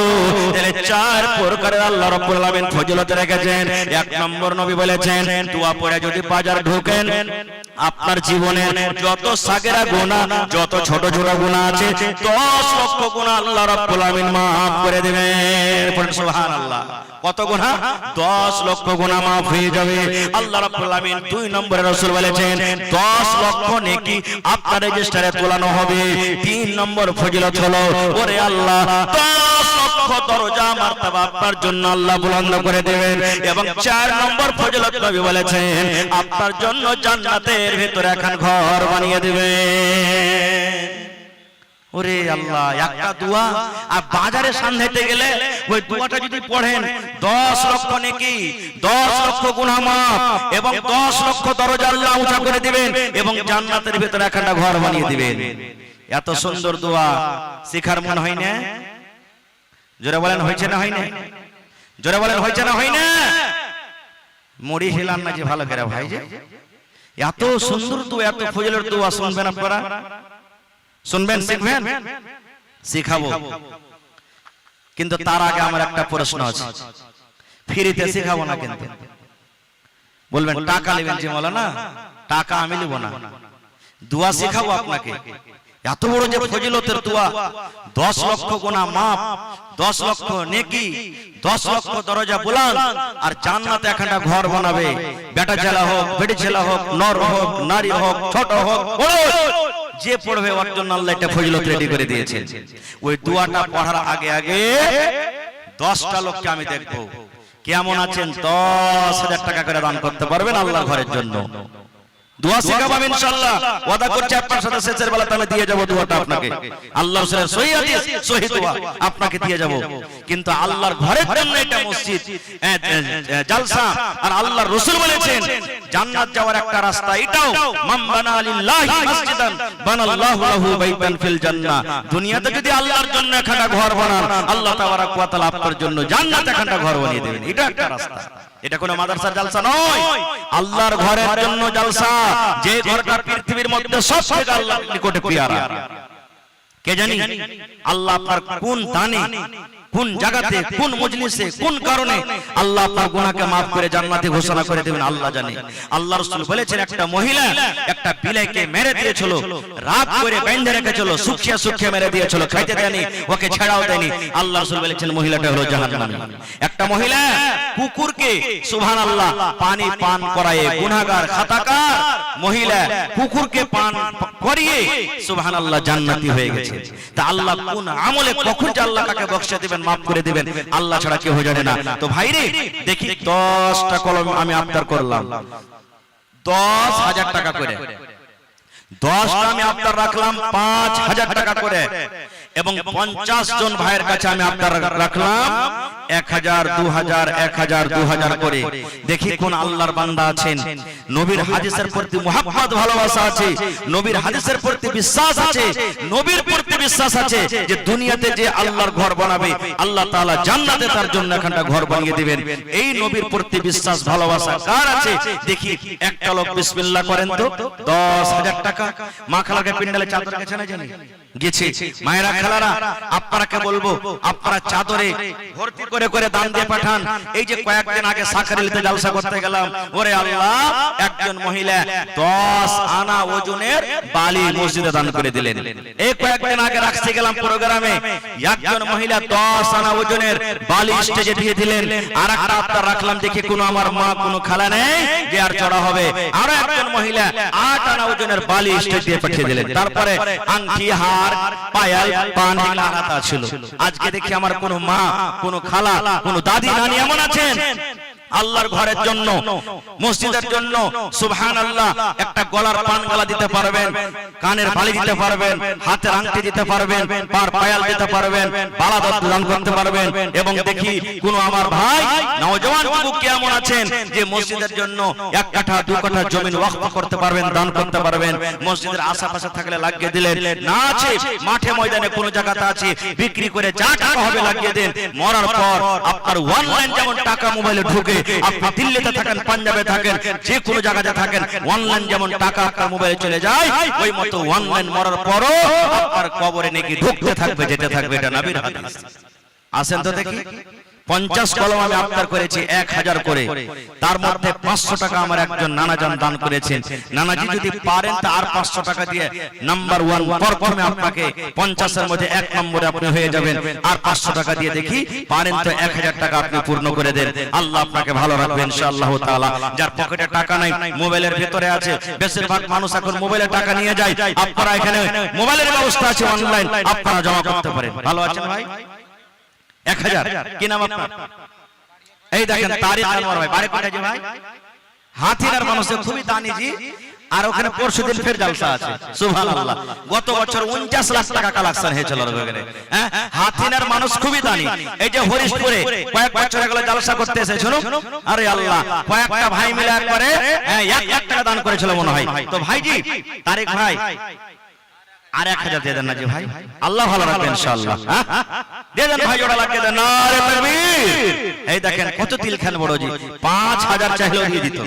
তাহলে 4 প্রকারের আল্লাহ রাব্বুল আলামিন ফজিলত রেখেছেন। 1 নম্বর নবী বলেছেন, দোয়া পড়ে যদি বাজার ঢোকেন, আপনার জীবনে যত সাগেরা গুনাহ, যত ছোট ছোট গুনাহ আছে, 10 লক্ষ গুনাহ আল্লাহ রাব্বুল আলামিন maaf করে দিবেন। পড়ুন সুবহানাল্লাহ। কত গুনাহ? 10 লক্ষ গুনাহ maaf হয়ে যাবে। আল্লাহ রাব্বুল আলামিন 2 নম্বরে রাসূল বলেছেন 10 লক্ষ নেকি আপনার রেজিস্টারে তোলানো হবে। 3 নম্বর ফজিলত হলো, ওরে আল্লাহ 10 লক্ষ দরজা মারতাবা আপনার জন্য আল্লাহ বুলন্দ করে দেবেন। এবং 4 নম্বর ফজিলত নবী বলেছেন, আপনার জন্য জান্নাতের ভিতরে এখন ঘর বানিয়ে দিবেন। ওরে আল্লাহ, একটা দোয়া আর বাজারে সান্ধাইতে গেলে ওই দোয়াটা যদি পড়েন 10 লক্ষ নেকি, 10 লক্ষ গুনাহ maaf এবং 10 লক্ষ দরজা আল্লাহ উঁচা করে দিবেন এবং জান্নাতের ভিতরে একটা ঘর বানিয়ে দিবেন। এত সুন্দর দোয়া শিখার মন হয় না? জোরে বলেন হয়েছে না হয় না? জোরে বলেন হয়েছে না হয় না? মুড়ি হিলান না যে ভালো করে ভাই, যে এত সুন্দর দোয়া, এত ফজিলতের দোয়া শুনবেন আপনারা? শুনবেন, শিখবেন, শিখাবো। কিন্তু তার আগে আমার একটা প্রশ্ন আছে, ফ্রিতে শিখাবো না কিন্তু। বলবেন টাকা নেবেন যে মাওলানা? টাকা আমি নেব না, দোয়া শিখাবো আপনাকে। এত বড় যে ফজিলতের দোয়া, 10 লক্ষ গুনাহ maaf, 10 লক্ষ নেকি, 10 লক্ষ দরজা বুলান, আর জান্নাতে একটা ঘর বানাবে। বেটা ছেলে হোক, বেটি ছেলে হোক, নর হোক, নারী হোক, ছোট হোক, বড় যে পড়বে ওর জন্য আল্লাহ একটা ফজিলত রেডি করে দিয়েছেন। ওই দোয়াটা পড়ার আগে আগে 10টা লোককে আমি দেখবো কেমন আছেন, 10,000 টাকা করে দান করতে পারবেন আল্লাহর ঘরের জন্য। দোয়া শিখাবো ইনশাআল্লাহ, ওয়াদা করছি আপনার সাথে শেষের বেলা তাহলে দিয়ে যাব দোয়াটা আপনাকে। আল্লাহর রাসূলের সহিহ হাদিস, সহিহ দোয়া আপনাকে দিয়ে যাব। কিন্তু আল্লাহর ঘরের জন্য এটা মসজিদ, জালসা, আর আল্লাহর রাসূল বলেছেন জান্নাত যাওয়ার একটা রাস্তা এটাও, মান বানা লিল্লাহি মসজিদান বানাল্লাহু লাহু বাইতান ফিল জান্নাহ। দুনিয়াতে যদি আল্লাহর জন্য একটা ঘর বানান, আল্লাহ তাবারাক ওয়া তাআলা আপনার জন্য জান্নাতে একটা ঘর বানিয়ে দেবেন। এটা একটা রাস্তা, এটা কোনো মাদ্রাসার জালসা নয়, আল্লাহর ঘরের জন্য জালসা। যে ঘরটা পৃথিবীর মধ্যে সবথেকে আল্লাহর নিকটে প্রিয়ারা, কে জানি? আল্লাহ আপনার কোন দানে, কোন জায়গাতে, কোন মজলিসে, কোন কারণে আল্লাহ আপনার গুনাহকে maaf করে জান্নাতে ঘোষণা করে দেবেন আল্লাহ জানে। আল্লাহ রাসূল বলেছেন একটা মহিলা একটা বিলাইকে মেরে দিয়েছিল, রাত করে বেঁধে রেখেছিল, সুখিয়া সুখিয়া মেরে দিয়েছিল, খাইতে দেয়নি, ওকে ছেড়াও দেয়নি। আল্লাহ রাসূল বলেছেন মহিলাটা হলো জাহান্নামী। একটা মহিলা কুকুরকে সুবহানাল্লাহ পানি পান করায়, গুনাহগার খাতাকার মহিলা কুকুরকে পান করিয়ে সুবহানাল্লাহ জান্নাতি হয়ে গেছে। তা আল্লাহ কোন আমলে কখন যে আল্লাহ কাকে বখশে দিবেন, maaf করে দিবেন, আল্লাহ ছাড়া কেউ জানে না। তো ভাইরে দেখি 10টা কলম আমি আবদার করলাম, 10,000 টাকা করে। 10টা আমি আবদার রাখলাম 5,000 টাকা করে, এবং 50 জন ভাইয়ের কাছে আমি আবদার রাখলাম 1,000, 2,000, 1,000, 2,000 করে। দেখি কোন আল্লাহর বান্দা আছেন নবীর হাদিসের প্রতি মুহাব্বত ভালোবাসা আছে, নবীর হাদিসের প্রতি বিশ্বাস আছে, নবীর প্রতি বিশ্বাস আছে যে দুনিয়াতে যে আল্লাহর ঘর বানাবে আল্লাহ তাআলা জান্নাতে তার জন্য একটা ঘর বানিয়ে দিবেন। এই নবীর প্রতি বিশ্বাস ভালোবাসা কার আছে? দেখি একটা লোক বিসমিল্লাহ করেন তো। 10,000 টাকা। মা খালাকে পিন্ডালে চাদর গেছে না জানি? গেছে। মায়েরা খেলারা, আপনাকে বলবো আপনারা চাদরে ভর্তি করে করে দান দিয়ে পাঠান। এই যে কয়েকদিন আগে সাকারিলিতে জলসা করতে গেলাম, ওরে আল্লাহ, একজন মহিলা 10 আনা ওজনের বালি মসজিদে দান করে দিলেন। এই কয়েকদিন আগে রাখতে গেলাম প্রোগ্রামে, একজন মহিলা 10 আনা ওজনের বালি স্টেজে দিয়ে দিলেন। আর একটা আপনার রাখলাম দেখি কোন আমার মা কোন খালা নেই যে আর চড়া হবে, আর একজন মহিলা 8 আনা ওজনের বালি স্টেজ দিয়ে পাঠিয়ে দিলেন। তারপরে আংটি, হার, পায়াল, পান এগুলো আনাতা ছিল। আজকে দেখি আমার কোন মা, কোন খালা, কোন দাদি, নানি এমন আছেন আল্লাহর ঘরের জন্য, মসজিদের জন্য সুবহানাল্লাহ একটা গলার পান গলা দিতে পারবেন, কানের বালি দিতে পারবেন, হাতের আংটি দিতে পারবেন, পার পায়াল দিতে পারবেন, বালা দান করতে পারবেন। এবং দেখি কোন আমার ভাই নওজওয়ান যুবক কেমন আছেন যে মসজিদের জন্য 1 কাঠা 2 কাঠা জমি ওয়াকফ করতে পারবেন, দান করতে পারবেন। মসজিদের আশেপাশে থাকলে লাগিয়ে দিলেন, না আছে মাঠে ময়দানে কোন জায়গাতে আছে বিক্রি করে যা টাকা হবে লাগিয়ে দেন। মরার পর আপনার অনলাইন যেমন টাকা মোবাইলে ঢুকে, আপনি দিল্লিতে থাকেন, পাঞ্জাবে থাকেন, যে কোনো জায়গাতে থাকেন, অনলাইন যেমন টাকা আপনার মোবাইলে চলে যায়, ওই মতো অনলাইন মরার পরও আপনার কবরে নাকি ঢুকতে থাকবে, যেতে থাকবে। এটা নবীর হাদিস। আসেন তো দেখি, 50 কলম আমি আফতার করেছি 1000 করে, তার মধ্যে 500 টাকা আমার একজন নানাজান দান করেছেন। নানাজি যদি পারেন তা আর 500 টাকা দিয়ে নাম্বার 1 প্রথমে আপনাকে 50 এর মধ্যে 1 নম্বরে আপনি হয়ে যাবেন। আর 500 টাকা দিয়ে দেখি পারেন তো 1000 টাকা আপনি পূর্ণ করে দেন। আল্লাহ আপনাকে ভালো রাখবে ইনশাআল্লাহ তাআলা। যার পকেটে টাকা নাই, মোবাইলের ভিতরে আছে, বেশিরভাগ মানুষ এখন মোবাইলে টাকা নিয়ে যায়। আপনারা এখানে মোবাইলের ব্যবস্থা আছে, অনলাইন আপনারা জমা করতে পারেন। ভালো আছেন ভাই? 1000 কি নাম আপনার? এই দেখেন তারিক আনোয়ার ভাই, বাড়ি কোথায় যে ভাই? হাতিনার মানুষের খুবই দানি জি। আর ওখানে পরশুদিন ফের জলসা আছে, সুবহানাল্লাহ। গত বছর 49 লাখ টাকা কালেকশন হয়েছিল ওখানে। হ্যাঁ, হাতিনার মানুষ খুবই দানি। এই যে হরিশপুরে কয়েক বছর আগে জলসা করতে এসে শুনুন, আরে আল্লাহ, কয়েকটা ভাই মিলে একবারে 1 লাখ টাকা দান করেছিল মনে হয়। তো ভাইজি, তারিক ভাই আর 1000 দিয়ে দেন না জি ভাই, আল্লাহ ভালো রাখবে ইনশাআল্লাহ। দিয়ে দেন ভাই, ওটা লাগিয়ে দেন। নারে তাকবীর। এই দেখেন কত দিলখান বড় জি, 5000 চাইলেও দিয়ে দিত।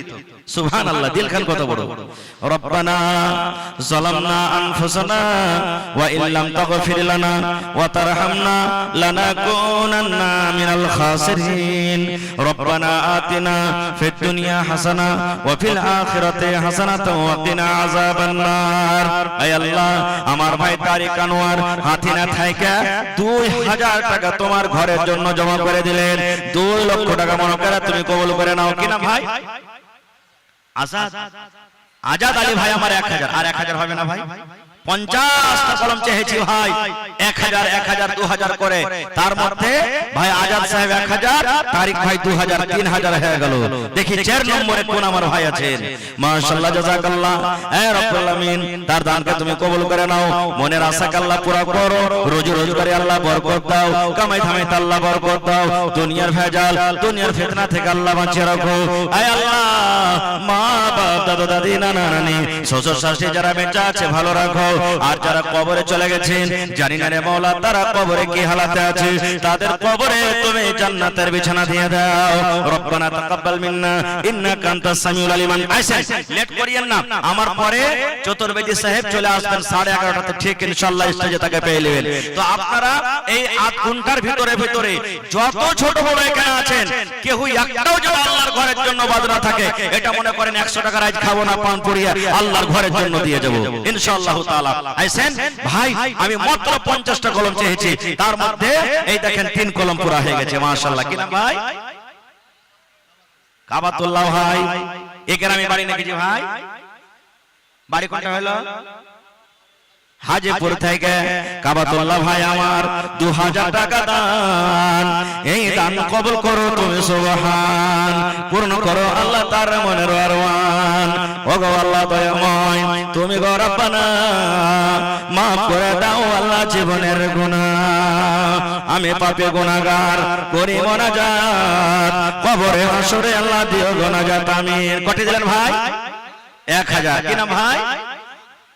সুবহানাল্লাহ, দিলখান কত বড়। রব্বানা যালামনা আনফুসানা ওয়া ইল্লাম তাগফির লানা ওয়া তারহামনা লানাকুনান্না মিনাল খাসিরিন। রব্বানা আতিনা ফিদ দুনিয়া হাসানা ওয়া ফিল আখিরাতি হাসানাতাও ওয়া কিনা আযাবান নার। আয় আল্লাহ, আমার ভাই তারিক আনোয়ার হাতিনা থাইকা 2000 টাকা তোমার ঘরের জন্য জমা করে দিলেন। 2 লক্ষ টাকা মনে করে তুমি কবুল করে নাও। কিনা ভাই? আজাদ আলী ভাই আমার 1000, আর 1000 হবে না ভাই? 50টা কলম চেয়েছি ভাই, 1000 1000 2000 করে। তার মধ্যে ভাই আজাদ সাহেব 1000, তারিক ভাই 2000, 3000 হয়ে গেল। দেখি 4 নম্বরে কোন আমার ভাই আছেন। মাশাআল্লাহ, জাযাকাল্লাহ। হে রব্বুল আমিন, তার দানকে তুমি কবুল করে নাও, মনের আশাকে আল্লাহ পুরা করো, রোজি রোজগারে আল্লাহ বরকত দাও, কামাই ধামাইতে আল্লাহ বরকত দাও, দুনিয়ার ভেজাল, দুনিয়ার ফিতনা থেকে আল্লাহ বাঁচিয়ে রাখো। হে আল্লাহ, মা বাপ, দাদা দাদি, নানা নানি, শ্বশুর শাশুড়ি যারা বেঁচে আছে ভালো রাখো, আর যারা কবরে চলে গেছেন জানি না রে মাওলা তারা কবরে কি হালাতে আছে, তাদের কবরে তুমি জান্নাতের বিছানা দিয়ে দাও। রব্বানা তাকাব্বাল মিন্না ইন্নাকা আনতাস সামিউল আলিম। আইসেন, লেট করিয়েন না, আমার পরে চতুর্বেদী সাহেব চলে আসবেন 11:30 ঠিক ইনশাআল্লাহ স্টেজে তাকে পেয়ে নেবেন। তো আপনারা এই 8 ঘন্টার ভিতরে যত ছোট বড় এখানে আছেন, কেউ একটাও যেন আল্লাহর ঘরের জন্য বাদ না থাকে। এটা মনে করেন 100 টাকা আজ খাবো না, পান পুরিয়া আল্লাহর ঘরের জন্য দিয়ে যাব ইনশাআল্লাহ তাআলা। আইসেন ভাই, আমি মাত্র 50টা কলম চেয়েছি, তার মধ্যে এই দেখেন 3 কলম পুরা হয়ে গেছে। মাশাআল্লাহ। কি নাম ভাই? কাবাতুল্লাহ ভাই। এই গ্রামে বাড়ি নাকি জি ভাই? বাড়ি কোনটা হলো? হাজিপুর থেকে কাবাতুল্লাহ ভাই আমার 2000 টাকা দান। এই দান কবুল করো তুমি সুবহান, পূর্ণ করো আল্লাহ তার মনের আরমান। ওগো আল্লাহ দয়াময়, তুমি গো রব্বানা মাফ করে দাও আল্লাহ জীবনের গুনাহ। আমি পাপী গুনাহগার করি মুনাজাত, কবরে হাসরে আল্লাহ দিও গুনাহগাত। আমিন। কত দিলেন ভাই? 1000। কি নাম ভাই?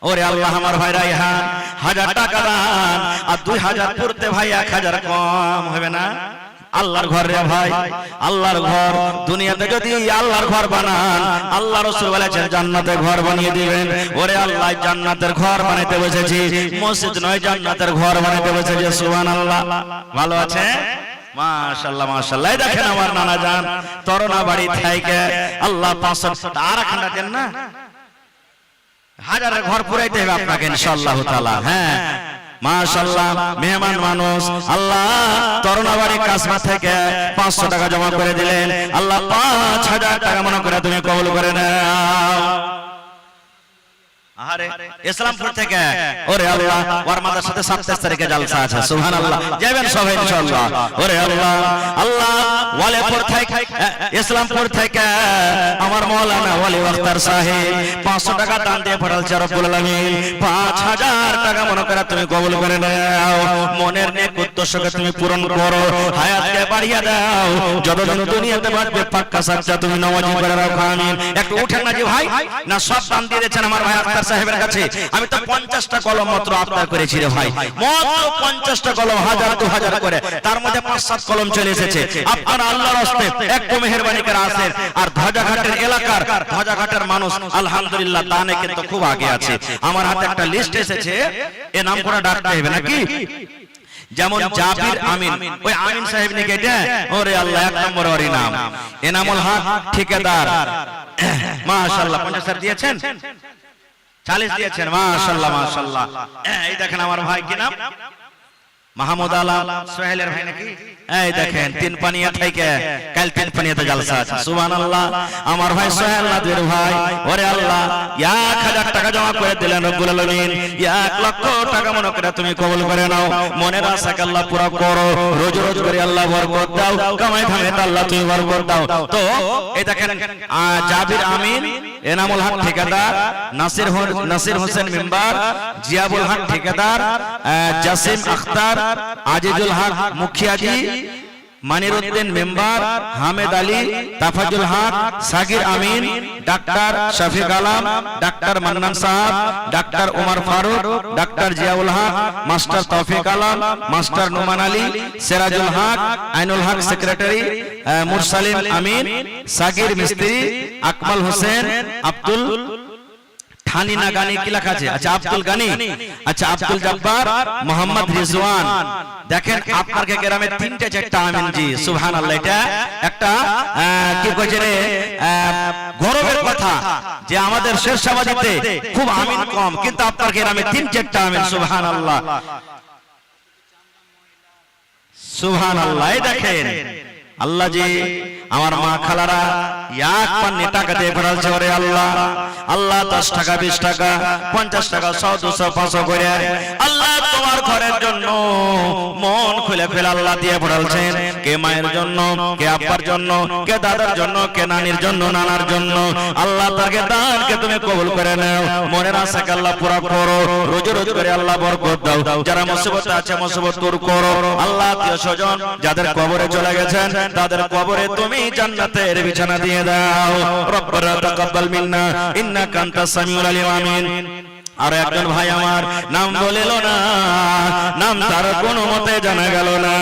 ওরে আল্লাহ, আমার ভাই রাইহান 1000 টাকা দান, আর 2000 পড়তে ভাই 1000 কম হবে না? আল্লাহর ঘর রে ভাই, আল্লাহর ঘর। দুনিয়াতে যদি আল্লাহর ঘর বানান, আল্লাহ রাসূল বলেছেন জান্নাতে ঘর বানিয়ে দিবেন। ওরে আল্লাহ জান্নাতের ঘর বানাইতে বসেছি, মসজিদ নয় জান্নাতের ঘর বানাইতে বসেছি। সুবহানাল্লাহ। ভালো আছে? মাশাআল্লাহ মাশাআল্লাহ। দেখেন আমার নানা জান তরনা বাড়ি থেকে আল্লাহ 500 আর খানা দেন না, হাজারের ঘর পুরাইতে হবে আপনাকে ইনশাআল্লাহ তাআলা। হ্যাঁ মাশাআল্লাহ, মেহমান মানুষ। আল্লাহ তরুণাবাড়ি কাসমা থেকে 500 টাকা জমা করে দিলেন। আল্লাহ 5000 টাকা মনে করে তুমি কবুল করে নাও। আরে ইসলামপুর থেকে ওরে আল্লাহ ওর মাদার সাথে 27 তারিখে জলসা আছে। সুবহানাল্লাহ, যাবেন সবাই ইনশাআল্লাহ। ওরে আল্লাহ আল্লাহ ওয়ালিপুর থেকে ইসলামপুর থেকে আমার মাওলানা ওয়ালি আখতার সাহেব 500 টাকা দান দিয়ে পাঠালছে রব্বুল আলামিন। 5000 টাকা মনে করে তুমি কবুল করে নাও। মনের নেক উদ্দেশ্যকে তুমি পূরণ করো, হায়াতকে বাড়িয়ে দাও। যতদিন দুনিয়াতে বাঁচবে পাক্কা সাচ্চা তুমি নামাজি করে রাখো। আমিন। একটু উঠেন না জি ভাই, না সব দান দিয়ে দিয়েছেন আমার ভাই আখতার সাহেবের কাছে। আমি তো 50টা কলম মাত্র আবদার করেছি রে ভাই, মাত্র 50টা কলম, 1000 2000 করে, তার মধ্যে 5-7 কলম চলে এসেছে। আপনারা আল্লাহর রাস্তে একটু মেহেরবানি করে আসেন। আর ধ্বজাঘাটের এলাকার ধ্বজাঘাটের মানুষ আলহামদুলিল্লাহ দানে কিন্তু খুব আগে আছে। আমার হাতে একটা লিস্ট এসেছে, এ নাম করে ডাকতে হবে নাকি? যেমন জাবির আমিন, ওই আমিন সাহেব নাকি এটা? ওরে আল্লাহ, 1 নম্বর ওর নাম এনামুল হক ঠিকাদার। মাশাআল্লাহ 50 দিয়েছেন, 40 দিয়েছেন। মাশাআল্লাহ মাশাআল্লাহ। এই দেখেন আমার ভাই কি নাম? মাহমুদ আলম সোহেলের ভাই নাকি? এই দেখেন তিন পানিয়া থেকে কাল তিন পানিয়াতে জলসা আছে। সুবহানাল্লাহ। আমার ভাই সোহেল নাদের ভাই, ওরে আল্লাহ 1000 টাকা জমা করে দিলেন রব্বুল আলামিন। 1 লক্ষ টাকা মনে করে তুমি কবুল করে নাও। মনের আশাকে আল্লাহ পুরো করো, রোজ রোজ করে আল্লাহ বরকত দাও, কামাই ধামে আল্লাহ তুমি বরকত দাও। তো এই দেখেন জাবির আমিন, এনামুল হক ঠিকাদার, নাসির হোসেন মেম্বার, জিয়াবুল হক ঠিকাদার, জাসিম আখতার, আজিজুল হক মুখিয়াজি, মানিরউদ্দিন মেম্বার, হামেদ আলী, তাফাজুল হক, সাগির আমিন, ডাক্তার শফিক আলম, ডাক্তার মান্নান সাহেব, ডাক্তার উমর ফারুক, ডাক্তার জিয়াউল হক, মাস্টার তৌফিক আলম, মাস্টার নোমান আলী, সিরাজুল হক, আইনুল হক সেক্রেটারি, মুরসালিম আমিন, সাগির মিস্ত্রি, আকমাল হোসেন, আব্দুল থানি না গানি কি লেখা আছে? আচ্ছা আব্দুল গানি, আচ্ছা আব্দুল জব্বার, মোহাম্মদ রিজওয়ান। দেখেন আপনার গ্রামে 3-4টা আমিন জি। সুবহানাল্লাহ। এটা একটা কি কইছে রে গৌরবের কথা যে আমাদের শেরশাবাদীতে খুব আমিন কম, কিন্তু আপনার গ্রামে 3-4টা আমিন। সুবহানাল্লাহ সুবহানাল্লাহ। এই দেখেন আল্লাহ জি আমার মা খালারা 1 পান্নি টাকা দিয়ে পড়ালছে। ওরে আল্লাহ আল্লাহ 10 টাকা 20 টাকা 50 টাকা 100 200 500 করে আল্লাহ তোমার ঘরের জন্য মন খুলে ফেলে আল্লাহ দিয়ে পড়ালছেন। কে মায়ের জন্য, কে আব্বার জন্য, কে দাদার জন্য, কে নানির জন্য, নানার জন্য। আল্লাহ তাকে দানকে তুমি কবুল করে নাও। মনের আশাকে আল্লাহ পুরো করো, রোজ রোজ করে আল্লাহ বরকত দাও। যারা মুসিবতে আছে মুসিবত দূর করো। আল্লাহ আত্মীয় স্বজন যাদের কবরে চলে গেছেন তাদের কবরে তুমি জান্নাতের বিছানা দিয়ে দাও। রব্বানা তাকাব্বাল মিন্না ইন্নাকা আনতাস সামিউল আলিম। আমিন। আর একজন ভাই আমার নাম বলিল না, নাম তার কোনো মতে জানা গেল না,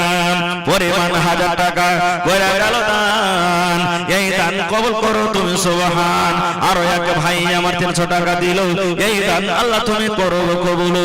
পরিমাণ 1000 টাকা কইরা গেল দান। এই দান কবুল করো তুমি সুবহান। আরো এক ভাই আমার 300 টাকা দিল, এই দান আল্লাহ তুমি করো কবুল।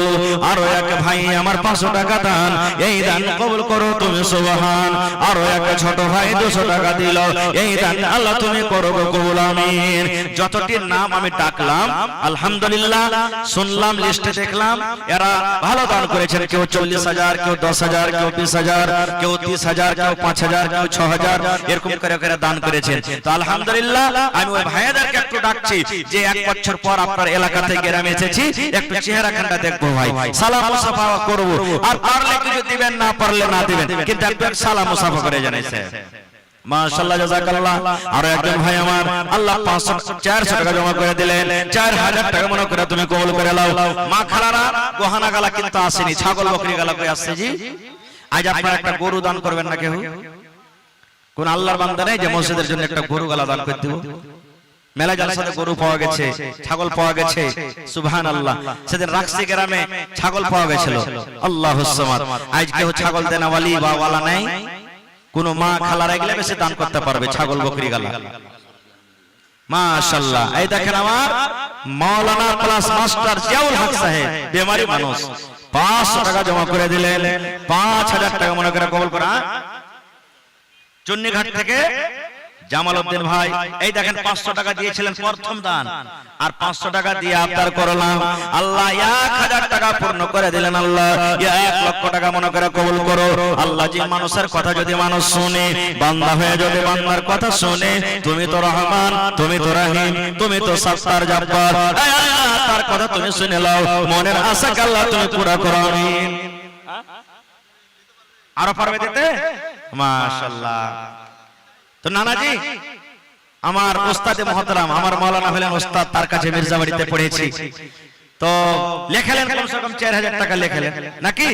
আরো এক ভাই আমার 500 টাকা দান, এই দান কবুল করো তুমি সুবহান। আরো এক ছোট ভাই 200 টাকা দিল, এই দান আল্লাহ তুমি করো কবুল। আমিন। যতটির নাম আমি ডাকলাম আলহামদুলিল্লাহ, শুনলাম লিস্টে দেখলাম এরা ভালো দান করেছেন। কেউ 40,000, কেউ 10,000, কেউ 20,000, কেউ 30,000, কেউ 5,000, কেউ 6,000, এরকম করে করে দান করেছেন। তো আলহামদুলিল্লাহ আমি ওই ভাইদেরকে একটু ডাকছি যে 1 বছর পর আপনার এলাকা থেকে গ্রামে এসেছি, একটু চেহারাখানটা দেখবো ভাই, সালাম মুসাফা করব। আর পারলে কিছু দিবেন, না পারলে না দিবেন, কিন্তু একটু সালাম মুসাফা করে জানাইছে। মাশাআল্লাহ জাযাকাল্লাহ। আর একজন ভাই আমার আল্লাহ 400 টাকা জমা করে দিলেন। 4000 টাকা মনে করে তুমি কবুল করে নাও। মা খালারা গহনা গালা কিন্তু আসেনি, ছাগল বকরি গালা কই আসছে জি। আজ আপনারা একটা গরু দান করবেন না কেউ? কোন আল্লাহর বান্দা নেই যে মসজিদের জন্য একটা গরু গালা দান করে দেব? মেলা জালসাতে গরু পাওয়া গেছে, ছাগল পাওয়া গেছে। সুবহানাল্লাহ। সেদিন রাখসি গ্রামে ছাগল পাওয়া গেছিল। আল্লাহুস সামাদ। আজ কেউ ছাগল দেনা ওয়ালি বা ওয়ালা নাই? কোন মা খালারা গেলে বেশি দান করতে পারবে, ছাগল বকরি গালা। মাশাআল্লাহ। এই দেখেন আমার মাওলানা প্লাস মাস্টার জিয়াউল হক সাহেব, বেমারি মানুষ, 500 টাকা জমা করে দিলেন। 5000 টাকা মনে করে কবুল করা। চন্নিঘাট থেকে জামালউদ্দিন ভাই, এই দেখেন 500 টাকা দিয়েছিলেন প্রথম দান, আর 500 টাকা দিয়ে আবদার করলাম, আল্লাহ 1000 টাকা পূর্ণ করে দিলেন। আল্লাহ 1 লক্ষ টাকা মনে করে কবুল করো। আল্লাহ, যে মানুষের কথা যদি মানুষ শুনে, বান্দা হয়ে যদি বান্দার কথা শুনে, তুমি তো রহমান, তুমি তো রহিম, তুমি তো সত্তার জব্বার, আল্লাহ তার কথা তুমি শুনে নাও, মনের আশাকে আল্লাহ তুমি পুরা করো। আমিন। আরো পারবে দিতে? মাশাআল্লাহ। তো নানাজি, আমার ওস্তাদে মহতরম, আমার মাওলানা হলেন ওস্তাদ, তার কাছে মির্জাবাড়িতে পড়েছি, তো লেখালেন কমসে কম 4000 টাকা লেখালেন নাকি?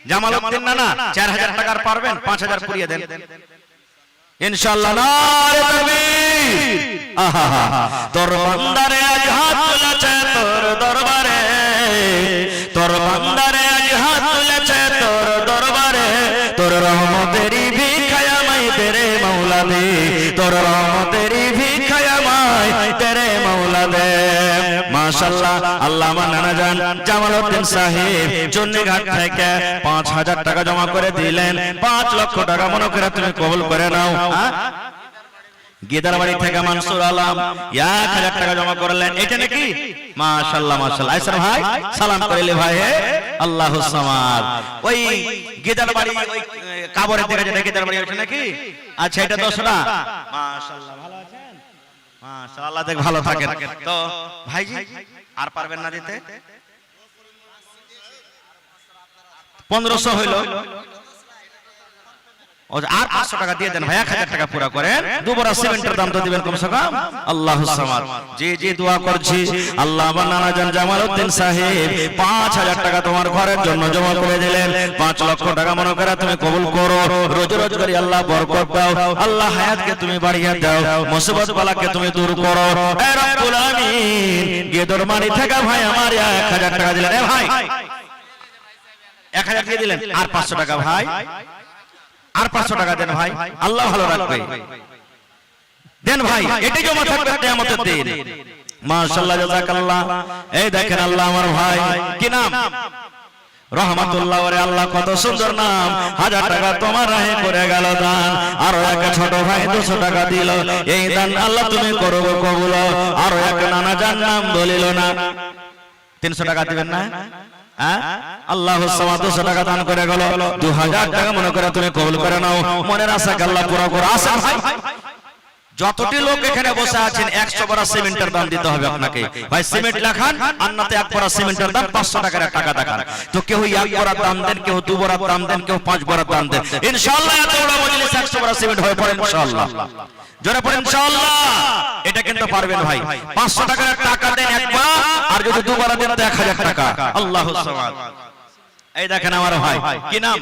জামালউদ্দিন নানা 4000 টাকার পারবেন? 5000 পুরিয়ে দেন ইনশাআল্লাহ। নারে তাকবীর। আহা, তোর বান্দারে আজ হাত তুলেছে তোর দরবারে, তোর বান্দারে আজ হাত তুলেছে তোর দরবারে, তোর রহমতেরই ভিখায় আমায় তেরে মৌলা দে, তোর রহমতেরই ভিখায় আমায় তেরে মৌলা দে। মাশাআল্লাহ। আল্লাহ আমার নানা জান জামালউদ্দিন সাহেব চন্নিঘাট থেকে 5000 টাকা জমা করে দিলেন। 5 লক্ষ টাকা মনে করে তুমি কবুল করে নাও। গেদারবাড়ি থেকে মানসুর আলম 1000 টাকা জমা করলেন, এটা নাকি? মাশাআল্লাহ মাশাআল্লাহ। আইসার ভাই সালাম করিলে ভাই, হে আল্লাহুস সামাদ। ওই গেদারবাড়ি ওই কাবরের থেকে যেটা গেদারবাড়ি আছে নাকি? আচ্ছা, এটা 10টা। মাশাআল্লাহ, ভালো আছেন? মাশাআল্লাহ, দেখ ভালো থাকেন। তো ভাইজি আর পারবেন না দিতে? 1500 হইল, আর 500 টাকা দিয়ে দেন ভাই, 1000 টাকা পুরা করেন। 2 বড় সিমেন্টের দাম তো দিবেন কমসে কম। আল্লাহুস সামাদ। যে যে দোয়া করছি, আল্লাহ আমার নানা জান জামালউদ্দিন সাহেব 5000 টাকা তোমার ঘরের জন্য জমা করে দিলেন। 5 লক্ষ টাকা মনে করে তুমি কবুল করো। রোজ রোজ করে আল্লাহ বরকত দাও, আল্লাহ হায়াতকে তুমি বাড়িয়ে দাও, মুসিবত বালাকে তুমি দূর করো। হে রব্বুল আমিন। গেদরমানি থেকে ভাই আমার 1000 টাকা দিলেন। এ ভাই 1000 দিয়ে দিলেন, আর 500 টাকা ভাই, আর 500 টাকা দেন ভাই, আল্লাহ ভালো রাখবে। দেন ভাই, এটাই জমা থাকবে কিয়ামতের দিন। মাশাআল্লাহ, জাযাকাল্লাহ। এই দেখেন আল্লাহ আমার ভাই, কি নাম? রহমাতুল্লাহ। ওরে আল্লাহ, কত সুন্দর নাম। 1000 টাকা তোমার রাহে করে গেল দান। আর এক ছোট ভাই 200 টাকা দিল, এই দান আল্লাহ তুমি করো কবুল। আর এক নানা জান নাম বলিল না, 300 টাকা দিবেন না? আল্লাহুস সামাদ 200 টাকা দান করে গেল, 2000 টাকা মনে করে তুমি কবুল করে নাও, মনের আশাকে আল্লাহ পুরো করে। আসেন ভাই, যতটি লোক এখানে বসে আছেন 100 বড় সিমেন্টের দাম দিতে হবে আপনাকে। ভাই সিমেন্ট লেখান, আন্নাতে 1 বড় সিমেন্টের দাম 500 টাকার টাকা দেখান। তো কেউ 1 বড় দাম দেন, কেউ 2 বড় দাম দেন, কেউ 5 বড় দাম দেন। ইনশাআল্লাহ এত বড় মজলিস 100 বড় সিমেন্ট হয়ে পড়ে ইনশাআল্লাহ। জোরে পড়েন ইনশাআল্লাহ। এটা কিন্তু পারবেন ভাই। 500 টাকার টাকা দেন একবার, আর যদি 2 বড় দেন তো 1000 টাকা। আল্লাহুস সামাদ। এই দেখেন আমার ভাই, কি নাম?